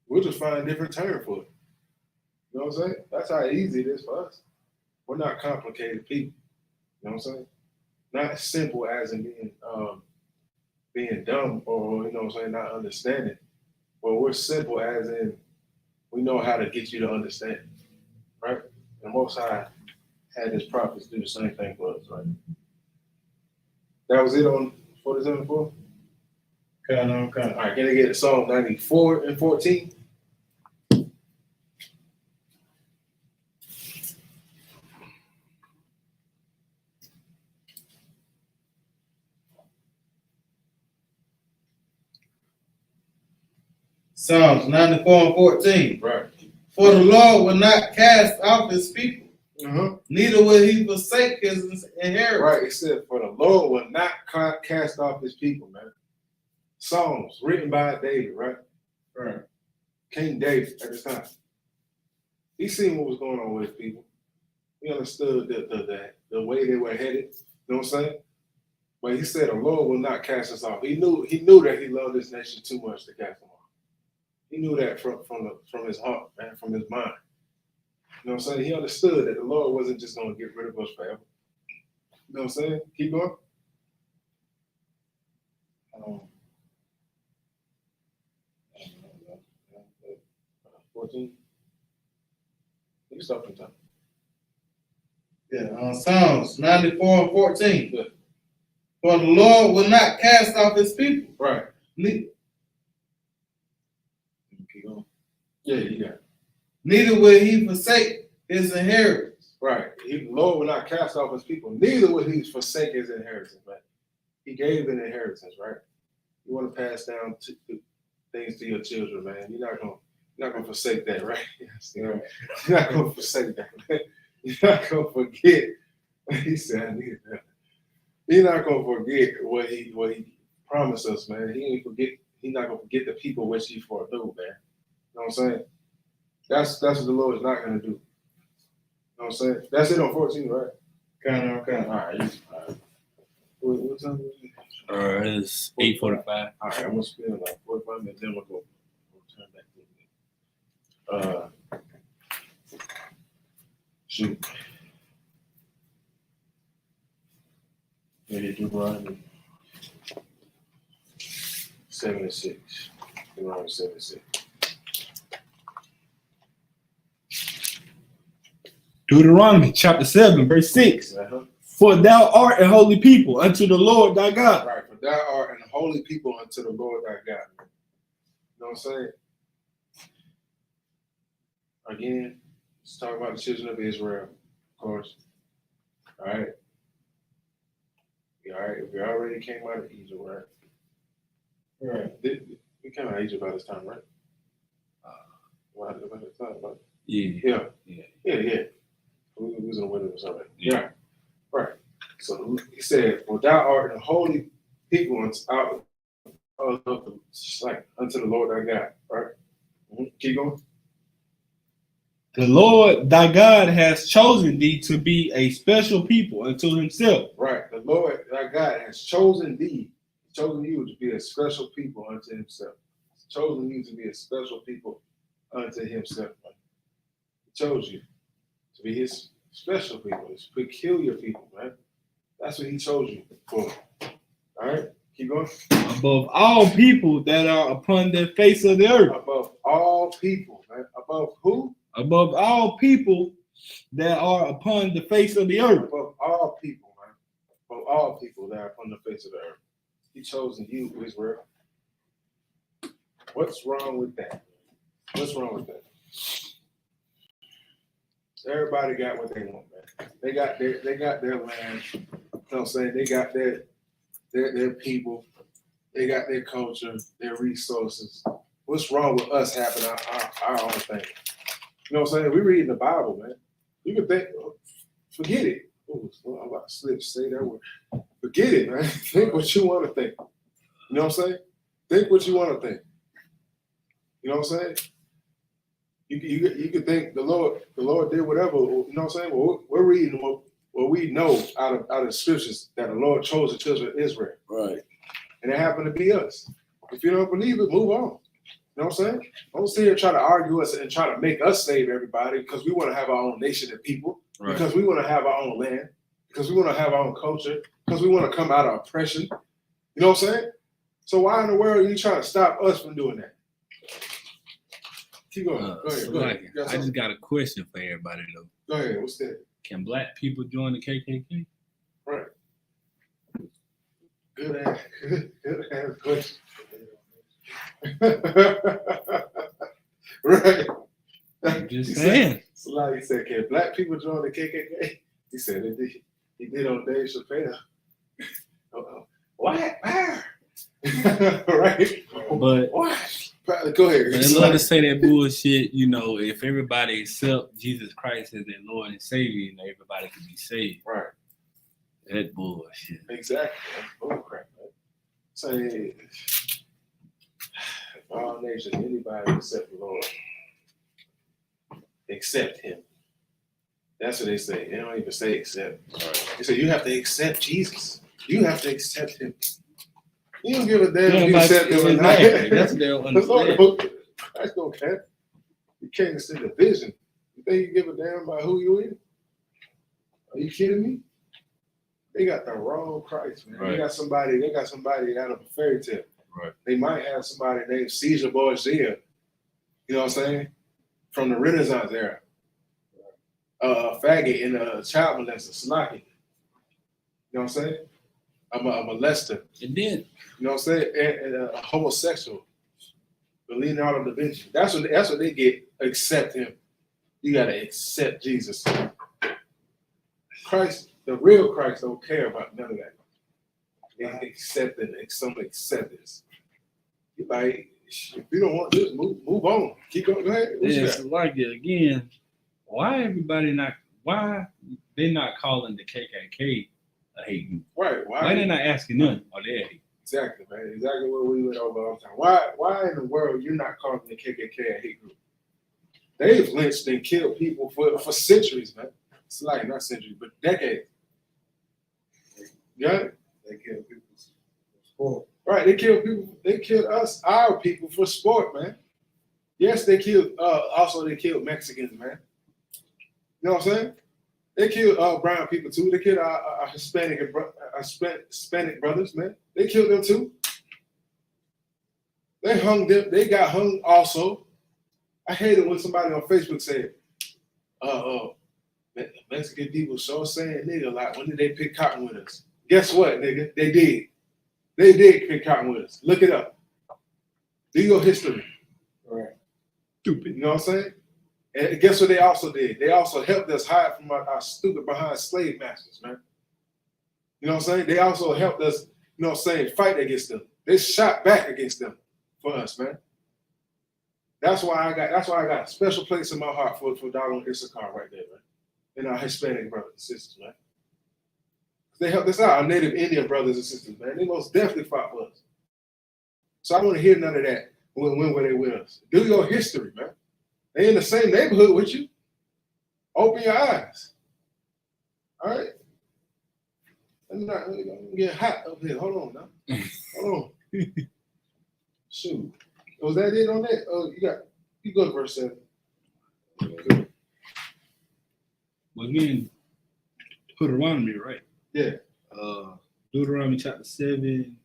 We'll just find a different term for it. You know what I'm saying? That's how easy it is for us. We're not complicated people. You know what I'm saying? Not simple as in being dumb or, you know what I'm saying, not understanding. But we're simple as in we know how to get you to understand. Right? And Most High had his prophets do the same thing for us, right? That was it on 47-4? Okay. All right, can I get Psalm 94 and 14? Psalms 94 and 14. Right. For the Lord will not cast off his people, Uh-huh. neither will he forsake his inheritance. Right, it said, for the Lord will not cast off his people, man. Psalms written by David, right? Right. King David at the time. He seen what was going on with his people. He understood the way they were headed. You know what I'm saying? But he said the Lord will not cast us off. He knew that he loved this nation too much to cast them off. He knew that from his heart, man, from his mind. You know what I'm saying? He understood that the Lord wasn't just going to get rid of us forever. You know what I'm saying? Keep going. 14. You can start from the top. Yeah, Psalms 94 and 14. Yeah. For the Lord will not cast off his people. Right. Ne- Keep going. Yeah, you got it. Neither will he forsake his inheritance. Right. The Lord will not cast off his people. Neither will he forsake his inheritance, man. He gave an inheritance, right? You want to pass down things to your children, man. You're not gonna forsake that, right? You're not gonna forsake that, man. You're not gonna forget. He said, I need that. He's not gonna forget what he promised us, man. He's not gonna forget the people which he foreknew, man. You know what I'm saying? That's what the Lord is not gonna do. You know what I'm saying? That's it on 14, right? Kind of. All right. What time is it? It's 8:45. All right, I'm gonna spend like 45 minutes, then we'll turn back to it. Shoot. Maybe Deuteronomy 76. Deuteronomy 76. Deuteronomy chapter 7, verse 6. Uh-huh. For thou art a holy people unto the Lord thy God. Right, for thou art an holy people unto the Lord thy God. You know what I'm saying? Again, let's talk about the children of Israel, of course. All right. All right, we already came out of Egypt, right? Right. We came out of Egypt by this time, right? By this time, right? Yeah. Yeah. We was in the wilderness already. Yeah. Right. So he said, well, thou art a holy people unto the Lord thy God, right? Mm-hmm. Keep going. The Lord thy God has chosen thee to be a special people unto himself. Right. The Lord thy God has chosen thee, chosen you to be a special people unto himself. He's chosen you to be a special people unto himself. Man. He chose you to be his special people, his peculiar people, man. That's what he chose you for. All right, keep going. Above all people that are upon the face of the earth. Above all people, man. Above who? Above all people that are upon the face of the earth. Above all people, man. Above all people that are upon the face of the earth. He chosen you, Israel. What's wrong with that? What's wrong with that? Everybody got what they want, man. They got their land. You know what I'm saying? They got their people. They got their culture, their resources. What's wrong with us having our own thing? You know what I'm saying? We read the Bible, man. You can think, forget it. Oh, I'm about to say that word. Forget it, man. Think what you want to think. You know what I'm saying? Think what you want to think. You know what I'm saying? You could think the Lord did whatever. You know what I'm saying? Well, we're reading what we know out of the scriptures that the Lord chose the children of Israel. Right. And it happened to be us. If you don't believe it, move on. You know what I'm saying? Don't sit here and try to argue us and try to make us save everybody because we want to have our own nation and people, Right. because we want to have our own land, because we want to have our own culture, because we want to come out of oppression. You know what I'm saying? So why in the world are you trying to stop us from doing that? Keep going. Go ahead. I just got a question for everybody though. Go ahead. What's that? Can black people join the KKK? Right. Good ass question. Right. I'm just He saying. Said, he said, can black people join the KKK? He said, he did on Dave Chappelle. What? Right? But What? Go ahead. in order to say that bullshit, you know, if everybody accept Jesus Christ as their Lord and Savior, you know, everybody can be saved. Right. That bullshit. Exactly. Bull crap, man. Say, all nations, anybody except the Lord, accept him. That's what they say. They don't even say accept. Right. They say you have to accept Jesus. You have to accept him. You don't give a damn if you accept him or not. That's what they'll understand. Christ don't care. You can't see the vision. You think you give a damn about who you is? Are you kidding me? They got the wrong Christ, man. Right. They got somebody out of a fairy tale. Right. They might have somebody named Caesar Borgia. You know what I'm saying? from the Renaissance era. Faggot and a child molester, Slaki. You know what I'm saying? I'm a molester. And then, You know what I'm saying? And a homosexual. The Leonardo da Vinci. That's what they get. Accept him. You gotta accept Jesus. Christ, the real Christ, don't care about none of that. Accepting, some acceptance. Like, if you don't want this, move on. Keep going. Go ahead. What you it's got? like it again. Why they not calling the KKK a hate group? Right. Why they not asking them? Are they a hate? Exactly, man. Exactly what we went over all the time. Why in the world you're not calling the KKK a hate group? They've lynched and killed people for centuries, man. It's like not centuries, but decades. Yeah. They kill people for sport. Right. They killed people. They killed us, our people, for sport, man. Yes, they killed. Also, they killed Mexicans, man. You know what I'm saying? They killed brown people too. They killed our Hispanic brothers, man. They killed them too. They hung them. They got hung also. I hate it when somebody on Facebook said, Mexican people so saying nigga like, when did they pick cotton with us? Guess what, nigga? They did. They did pick cotton with us. Look it up. Do your history. Right. Stupid. You know what I'm saying? And guess what they also did? They also helped us hide from our stupid behind slave masters, man. You know what I'm saying? They also helped us, you know what I'm saying, fight against them. They shot back against them for us, man. That's why I got a special place in my heart for doggone I.S.U.P.K right there, man. And our Hispanic brothers and sisters, man. They helped us out, our Native Indian brothers and sisters, man. They most definitely fought for us. So I don't want to hear none of that when were they with us. Do your history, man. They in the same neighborhood with you. Open your eyes. All right? I'm not gonna get hot up here. Hold on now. Hold on. Shoot. Was that it on that? Oh, you go to verse 7. Well, again, Deuteronomy, right? Yeah. Deuteronomy chapter 7.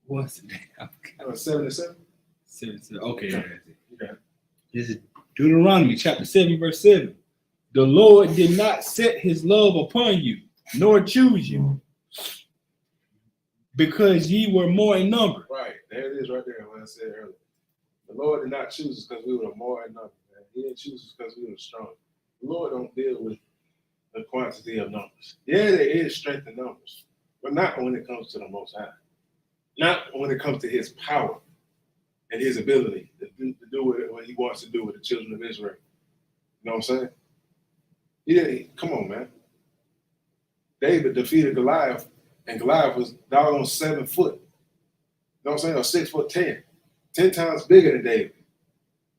What's it? 7 to 7? 7. Okay, that's it. Okay. This is Deuteronomy chapter 7, verse 7. The Lord did not set his love upon you, nor choose you, because ye were more in number. Right. There it is right there, what I said earlier. The Lord did not choose us because we were more in number, man. He didn't choose us because we were strong. The Lord don't deal with the quantity of numbers. Yeah, there is strength in numbers, but not when it comes to the Most High. Not when it comes to his power and his ability to do what he wants to do with the children of Israel. You know what I'm saying? Come on, man. David defeated Goliath, and Goliath was doggone 7 foot. You know what I'm saying? Or 6 foot 10. 10 times bigger than David.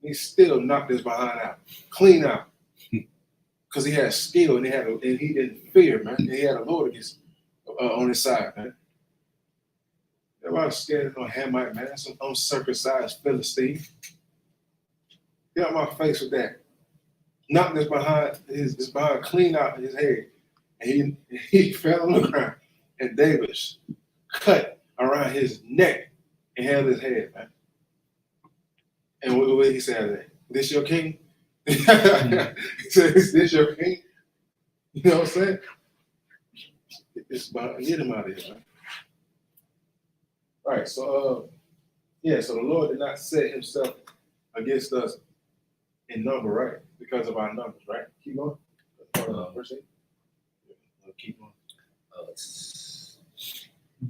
He still knocked his behind out. Clean out. Because he had skill and he didn't fear, man. And he had a Lord against on his side, man. Everybody scared of no Hamite, man. Some uncircumcised Philistine. Get out my face with that. Knocked his behind clean out his head. And he fell on the ground. And David cut around his neck and held his head, man. And what he said, this your king? He said, is this your king? You know what I'm saying? Get him out of here, man. Right, so so the Lord did not set himself against us in number, right? Because of our numbers, right? Keep going. Verse 8. Keep on.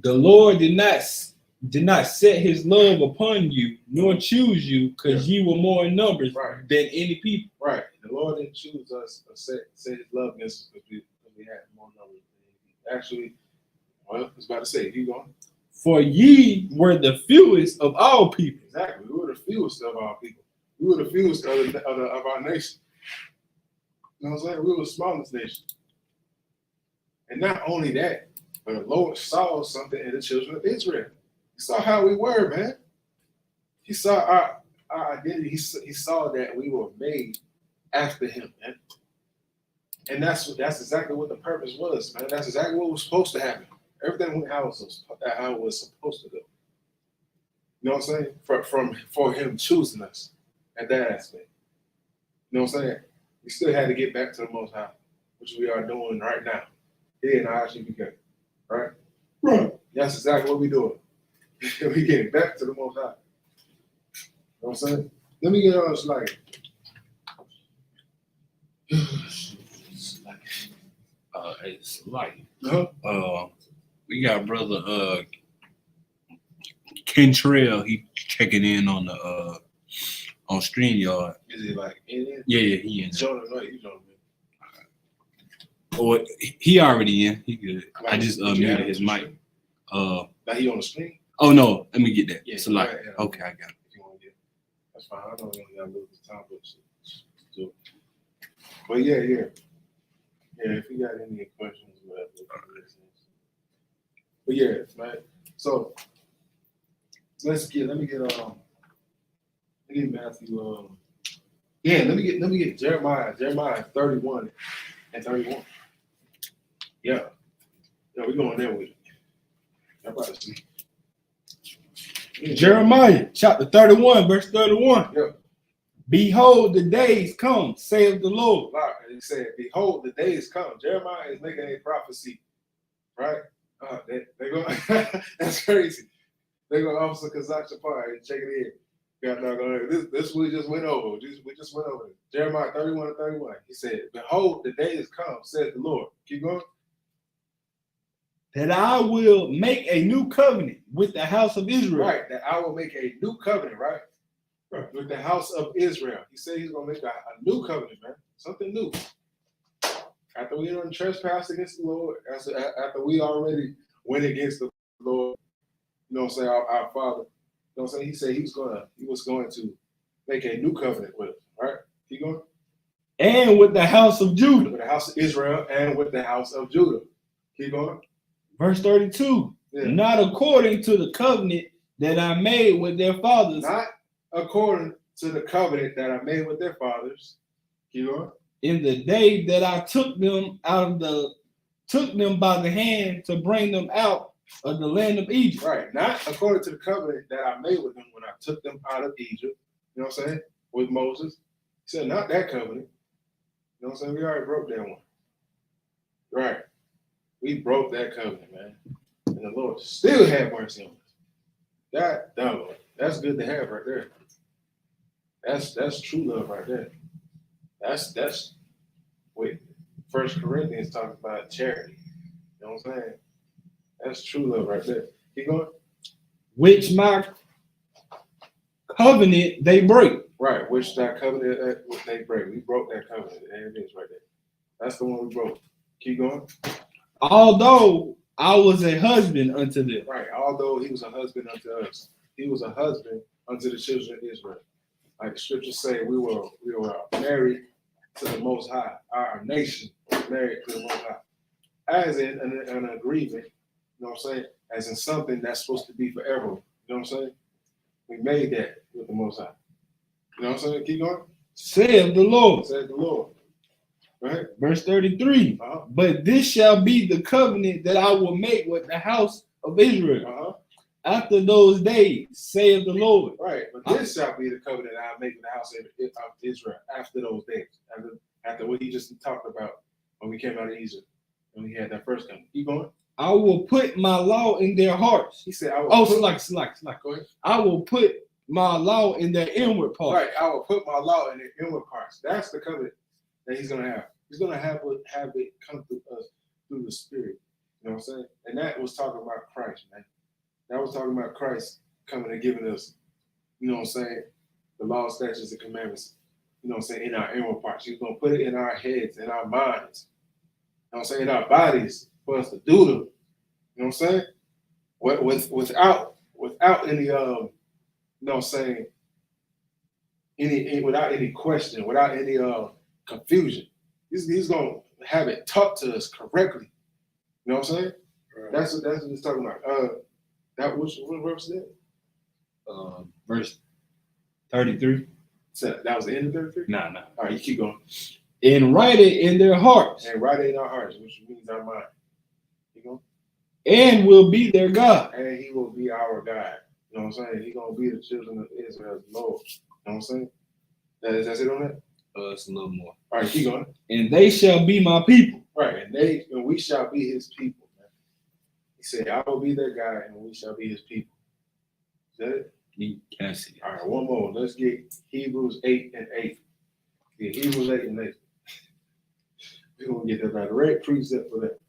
The Lord did not set his love upon you, nor choose you, because ye were more in numbers than any people. Right. The Lord didn't choose us or set his love against us because we had more numbers than any people. Actually, well, I was about to say, keep going. For ye were the fewest of all people. Exactly. We were the fewest of our people. We were the fewest of our nation. You know what I'm saying? We were the smallest nation. And not only that, but the Lord saw something in the children of Israel. He saw how we were, man. He saw our identity. He saw that we were made after him, man. And that's exactly what the purpose was, man. That's exactly what was supposed to happen. Everything went how it was supposed to go. You You know what I'm saying? For him choosing us at that aspect. You know what I'm saying? We still had to get back to the Most High, which we are doing right now. Here in I.S.U.P.K. Right? Right. That's exactly what we're doing. We getting back to the Most High. You know what I'm saying? Let me get on this like. It's like Uh-huh. we got brother Kentrell, he checking in on the on StreamYard. Is it like in it? Yeah, he in. Jordan, no, you know me. Or he already in. He good. Like, I just did you add muted him his to the mic. stream? Oh Now he on the screen? no, let me get that. Yeah, It's like yeah. okay, I got it. If you want to get, that's fine. I know we only got a little bit of time, but do it. But yeah. If you got any questions, whatever. But yeah, man. So let me get Matthew. Let me get Jeremiah 31 and 31. Yeah, we're going there with it. I'm about to see. Jeremiah chapter 31, verse 31. Yeah. Behold, the days come, saith the Lord. He said, "Behold, the days come." Jeremiah is making a prophecy, right? They go. That's crazy. They go, Officer Kazak Shapar, and check it in. Got not gonna. This we just went over. We just went over it. Jeremiah 31 and 31. He said, "Behold, the days come," said the Lord. Keep going. That I will make a new covenant with the house of Israel. Right. That I will make a new covenant. Right. With the house of Israel. He said he's gonna make a new covenant, man. Something new. After we done trespassed against the Lord, after we already went against the Lord, you know what I'm saying, our Father, you know what I'm saying? He said he was going to make a new covenant with us, right? Keep going. And with the house of Judah. With the house of Israel and with the house of Judah. Keep going. Verse 32. Yeah. Not according to the covenant that I made with their fathers. Not according to the covenant that I made with their fathers. Keep going. In the day that I took them by the hand to bring them out of the land of Egypt. Right. Not according to the covenant that I made with them when I took them out of Egypt. You know what I'm saying? With Moses. He said, not that covenant. You know what I'm saying? We already broke that one. Right. We broke that covenant, man. And the Lord still had mercy on us. That's good to have right there. That's true love right there. That's what 1 Corinthians talks about charity. You know what I'm saying? That's true love right there. Keep going. Which my covenant they break. Right, which that covenant they break. We broke that covenant. There it is right there. That's the one we broke. Keep going. Although I was a husband unto them. Right, although he was a husband unto us. He was a husband unto the children of Israel. Like the scriptures say, we were married to the Most High. Our nation was married to the Most High. As in an agreement, you know what I'm saying? As in something that's supposed to be forever. You know what I'm saying? We made that with the Most High. You know what I'm saying? Keep going. Saith the Lord. Said the Lord. Right? Verse 33. But this shall be the covenant that I will make with the house of Israel. After those days, saith the Lord. Right, but this shall be the covenant that I make with the house of Israel after those days. After what he just talked about when we came out of Egypt, when we had that first covenant. Keep going. I will put my law in their hearts. He said, I will slack. Go ahead. I will put my law in their inward parts. Right, I will put my law in their inward parts. That's the covenant that he's gonna have. He's gonna have it come to us through the Spirit. You know what I'm saying? And that was talking about Christ, man. That was talking about Christ coming and giving us, you know what I'm saying, the law, statutes, and commandments, you know what I'm saying, in our inward parts. He's going to put it in our heads, in our minds, you know what I'm saying, in our bodies for us to do them. You know what I'm saying? Without any, you know what I'm saying, without any question, without any confusion. He's going to have it taught to us correctly. You know what I'm saying? Right. That's what he's talking about. What verse is that? Verse 33. So that was the end of 33? Nah. All right, you keep going. And write it in their hearts. And write it in our hearts, which means our mind. Keep going. And will be their God. And he will be our God. You know what I'm saying? He gonna be the children of Israel's Lord. You know what I'm saying? That's it on that? It's a little more. All right, keep going. And they shall be my people. Right, and we shall be his people, man. He said, I will be their God, and we shall be his people. Is that it? You can't see it. All right, one more. Let's get Hebrews 8:8. Yeah, Hebrews 8:8. We're gonna get that direct precept for that.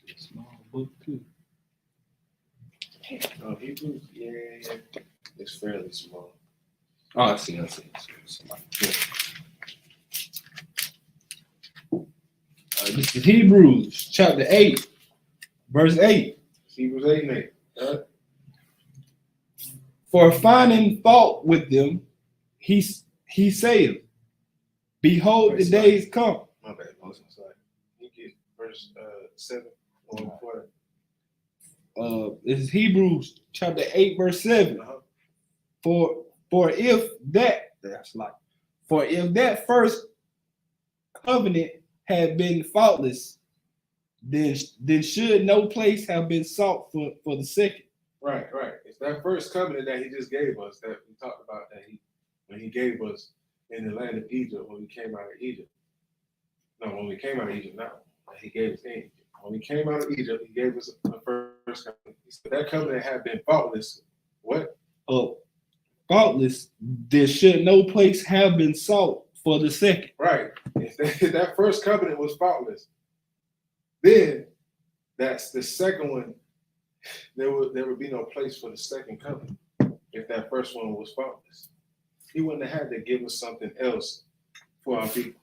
It's a small book too. Hebrews, yeah, it's fairly small. Oh, I see. This is Hebrews chapter 8, verse 8. Hebrews 8:8. For finding fault with them, he saith, behold, the days come. My bad, Moses. Sorry. You get verse 7 on before that. This is Hebrews chapter 8, verse 7. For if that first covenant had been faultless, then should no place have been sought for the second. Right. It's that first covenant that he just gave us that we talked about when he gave us in the land of Egypt when we came out of Egypt. No, when we came out of Egypt, not that he gave us in Egypt. When we came out of Egypt, he gave us the first covenant. He said that covenant had been faultless. What? Faultless, there should no place have been sought for the second. Right. If that first covenant was faultless, then that's the second one. There would be no place for the second covenant if that first one was faultless. He wouldn't have had to give us something else for our people.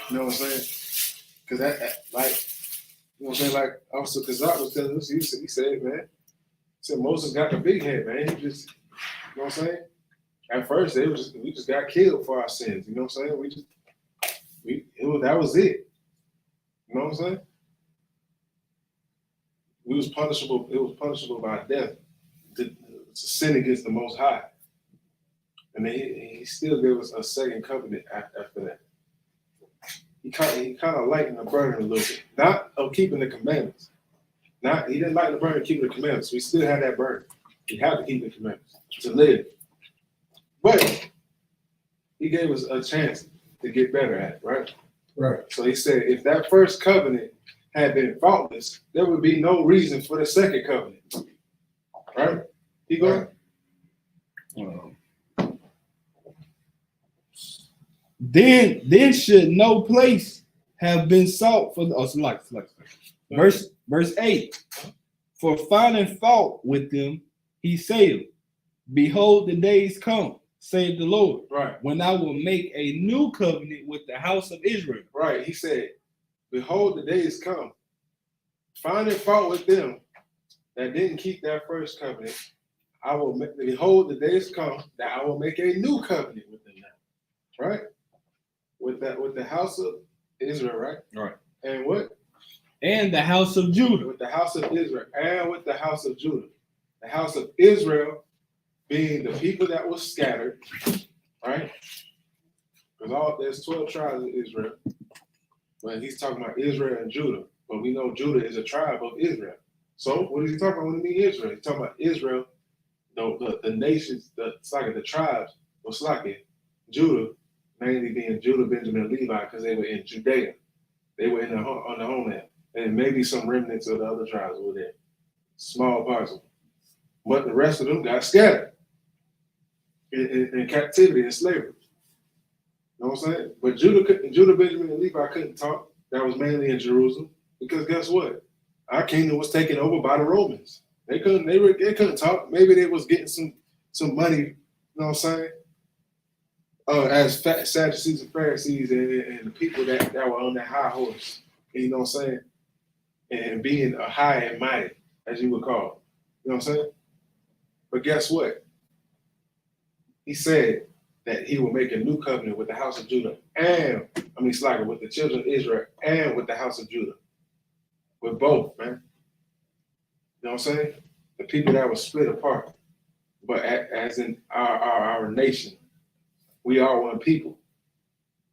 You know what I'm saying? Because that like, you know what I'm saying? Like Officer Kazak was telling us, he said, man, he said Moses got the big head, man. He just, you know what I'm saying? At first, we just got killed for our sins. You know what I'm saying? That was it. You know what I'm saying? It was punishable by death to sin against the Most High. And then he still gave us a second covenant after that. He kind of lightened the burden a little bit. Not of keeping the commandments. He didn't lighten the burden of keeping the commandments. We still had that burden. We have to keep the commandments to live. But he gave us a chance to get better at it, right? Right. So he said, if that first covenant had been faultless, there would be no reason for the second covenant. Right? Keep going. Then should no place have been sought for the verse 8. For finding fault with them, he said, behold, the days come, saith the Lord, Right. when I will make a new covenant with the house of Israel. Right. He said, behold, the days come. Finding fault with them that didn't keep that first covenant, behold, the days come that I will make a new covenant with them now. Right? With the house of Israel, right? Right. And what? And the house of Judah. With the house of Israel and with the house of Judah. The house of Israel being the people that was scattered, right? Because there's 12 tribes of Israel. But he's talking about Israel and Judah. But we know Judah is a tribe of Israel. So what is he talking about when he means Israel? He's talking about Israel, the nations, the tribes was like Judah, mainly being Judah, Benjamin, and Levi, because they were in Judea. They were on the homeland. And maybe some remnants of the other tribes were there. Small parts of them. But the rest of them got scattered in captivity and slavery. You know what I'm saying? But Judah, Benjamin, and Levi couldn't talk. That was mainly in Jerusalem. Because guess what? Our kingdom was taken over by the Romans. They couldn't talk. Maybe they was getting some money, you know what I'm saying? As Sadducees and Pharisees and the people that were on that high horse, you know what I'm saying? And being a high and mighty, as you would call it. You know what I'm saying? But guess what? He said that he will make a new covenant with the house of Judah with the children of Israel and with the house of Judah. With both, man. You know what I'm saying? The people that were split apart. But as in our nation, we are one people.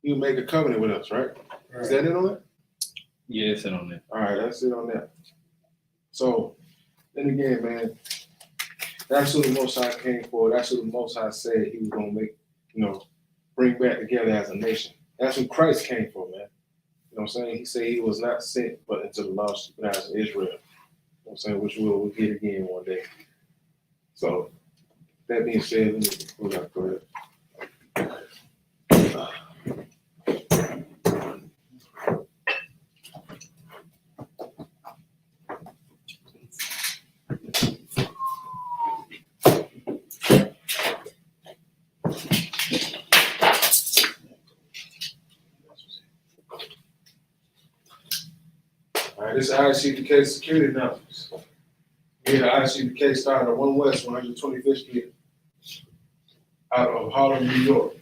You make a covenant with us, right? Is that it on that? Yeah, it's on there. All right, that's it on that. So, then again, man, that's who the Most High came for. That's who the Most High said he was going to make, bring back together as a nation. That's who Christ came for, man. You know what I'm saying? He said he was not sent but into the lost house of Israel. You know what I'm saying? Which we'll get again one day. So, that being said, let me pull that for it. All right, this is I.S.U.P.K security announcements. Here, the I.S.U.P.K started on 1 West 125th Street out of Harlem, New York.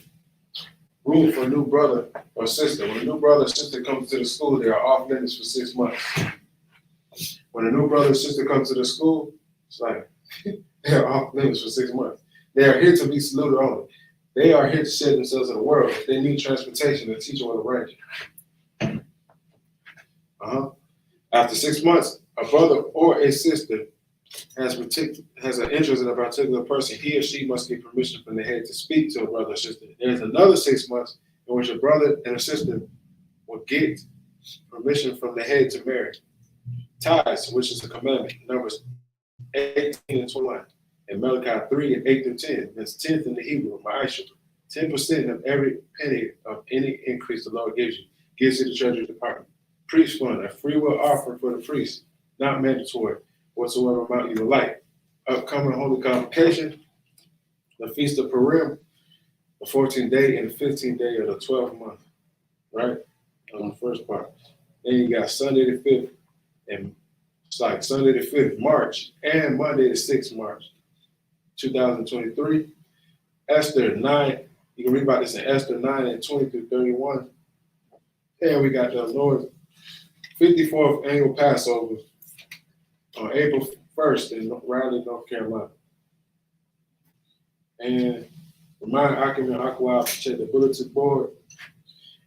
Rule for a new brother or sister. When a new brother or sister comes to the school, they are off limits for 6 months. When a new brother or sister comes to the school, it's like they are off limits for 6 months. They are here to be saluted only. They are here to share themselves in the world. If they need transportation, the teacher will arrange it. After 6 months, a brother or a sister has an interest in a particular person, he or she must get permission from the head to speak to a brother or sister. There's another 6 months in which a brother and a sister will get permission from the head to marry. Tithes, which is a commandment, Numbers 18 and 21, and Malachi 3 and 8 through 10. That's 10th in the Hebrew, I.S.U.P.K. 10% of every penny of any increase the Lord gives you, gives to the Treasury Department. Priest fund, a free will offering for the priest, not mandatory, whatsoever amount you would like. Upcoming Holy Convocation, the Feast of Purim, the 14th day and the 15th day of the 12th month, right? On the first part. Then you got Sunday the 5th, and it's like Sunday the 5th, March, and Monday the 6th, March, 2023. Esther 9, you can read about this in Esther 9 and 20 through 31. And we got the Lord's 54th annual Passover on April 1st in Raleigh, North Carolina. And remind Akim and Aqua to check the bulletin board.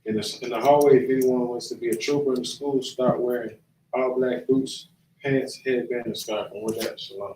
In the hallway, if anyone wants to be a trooper in the school, start wearing all black boots, pants, headband, and scarf, and with that, shalom.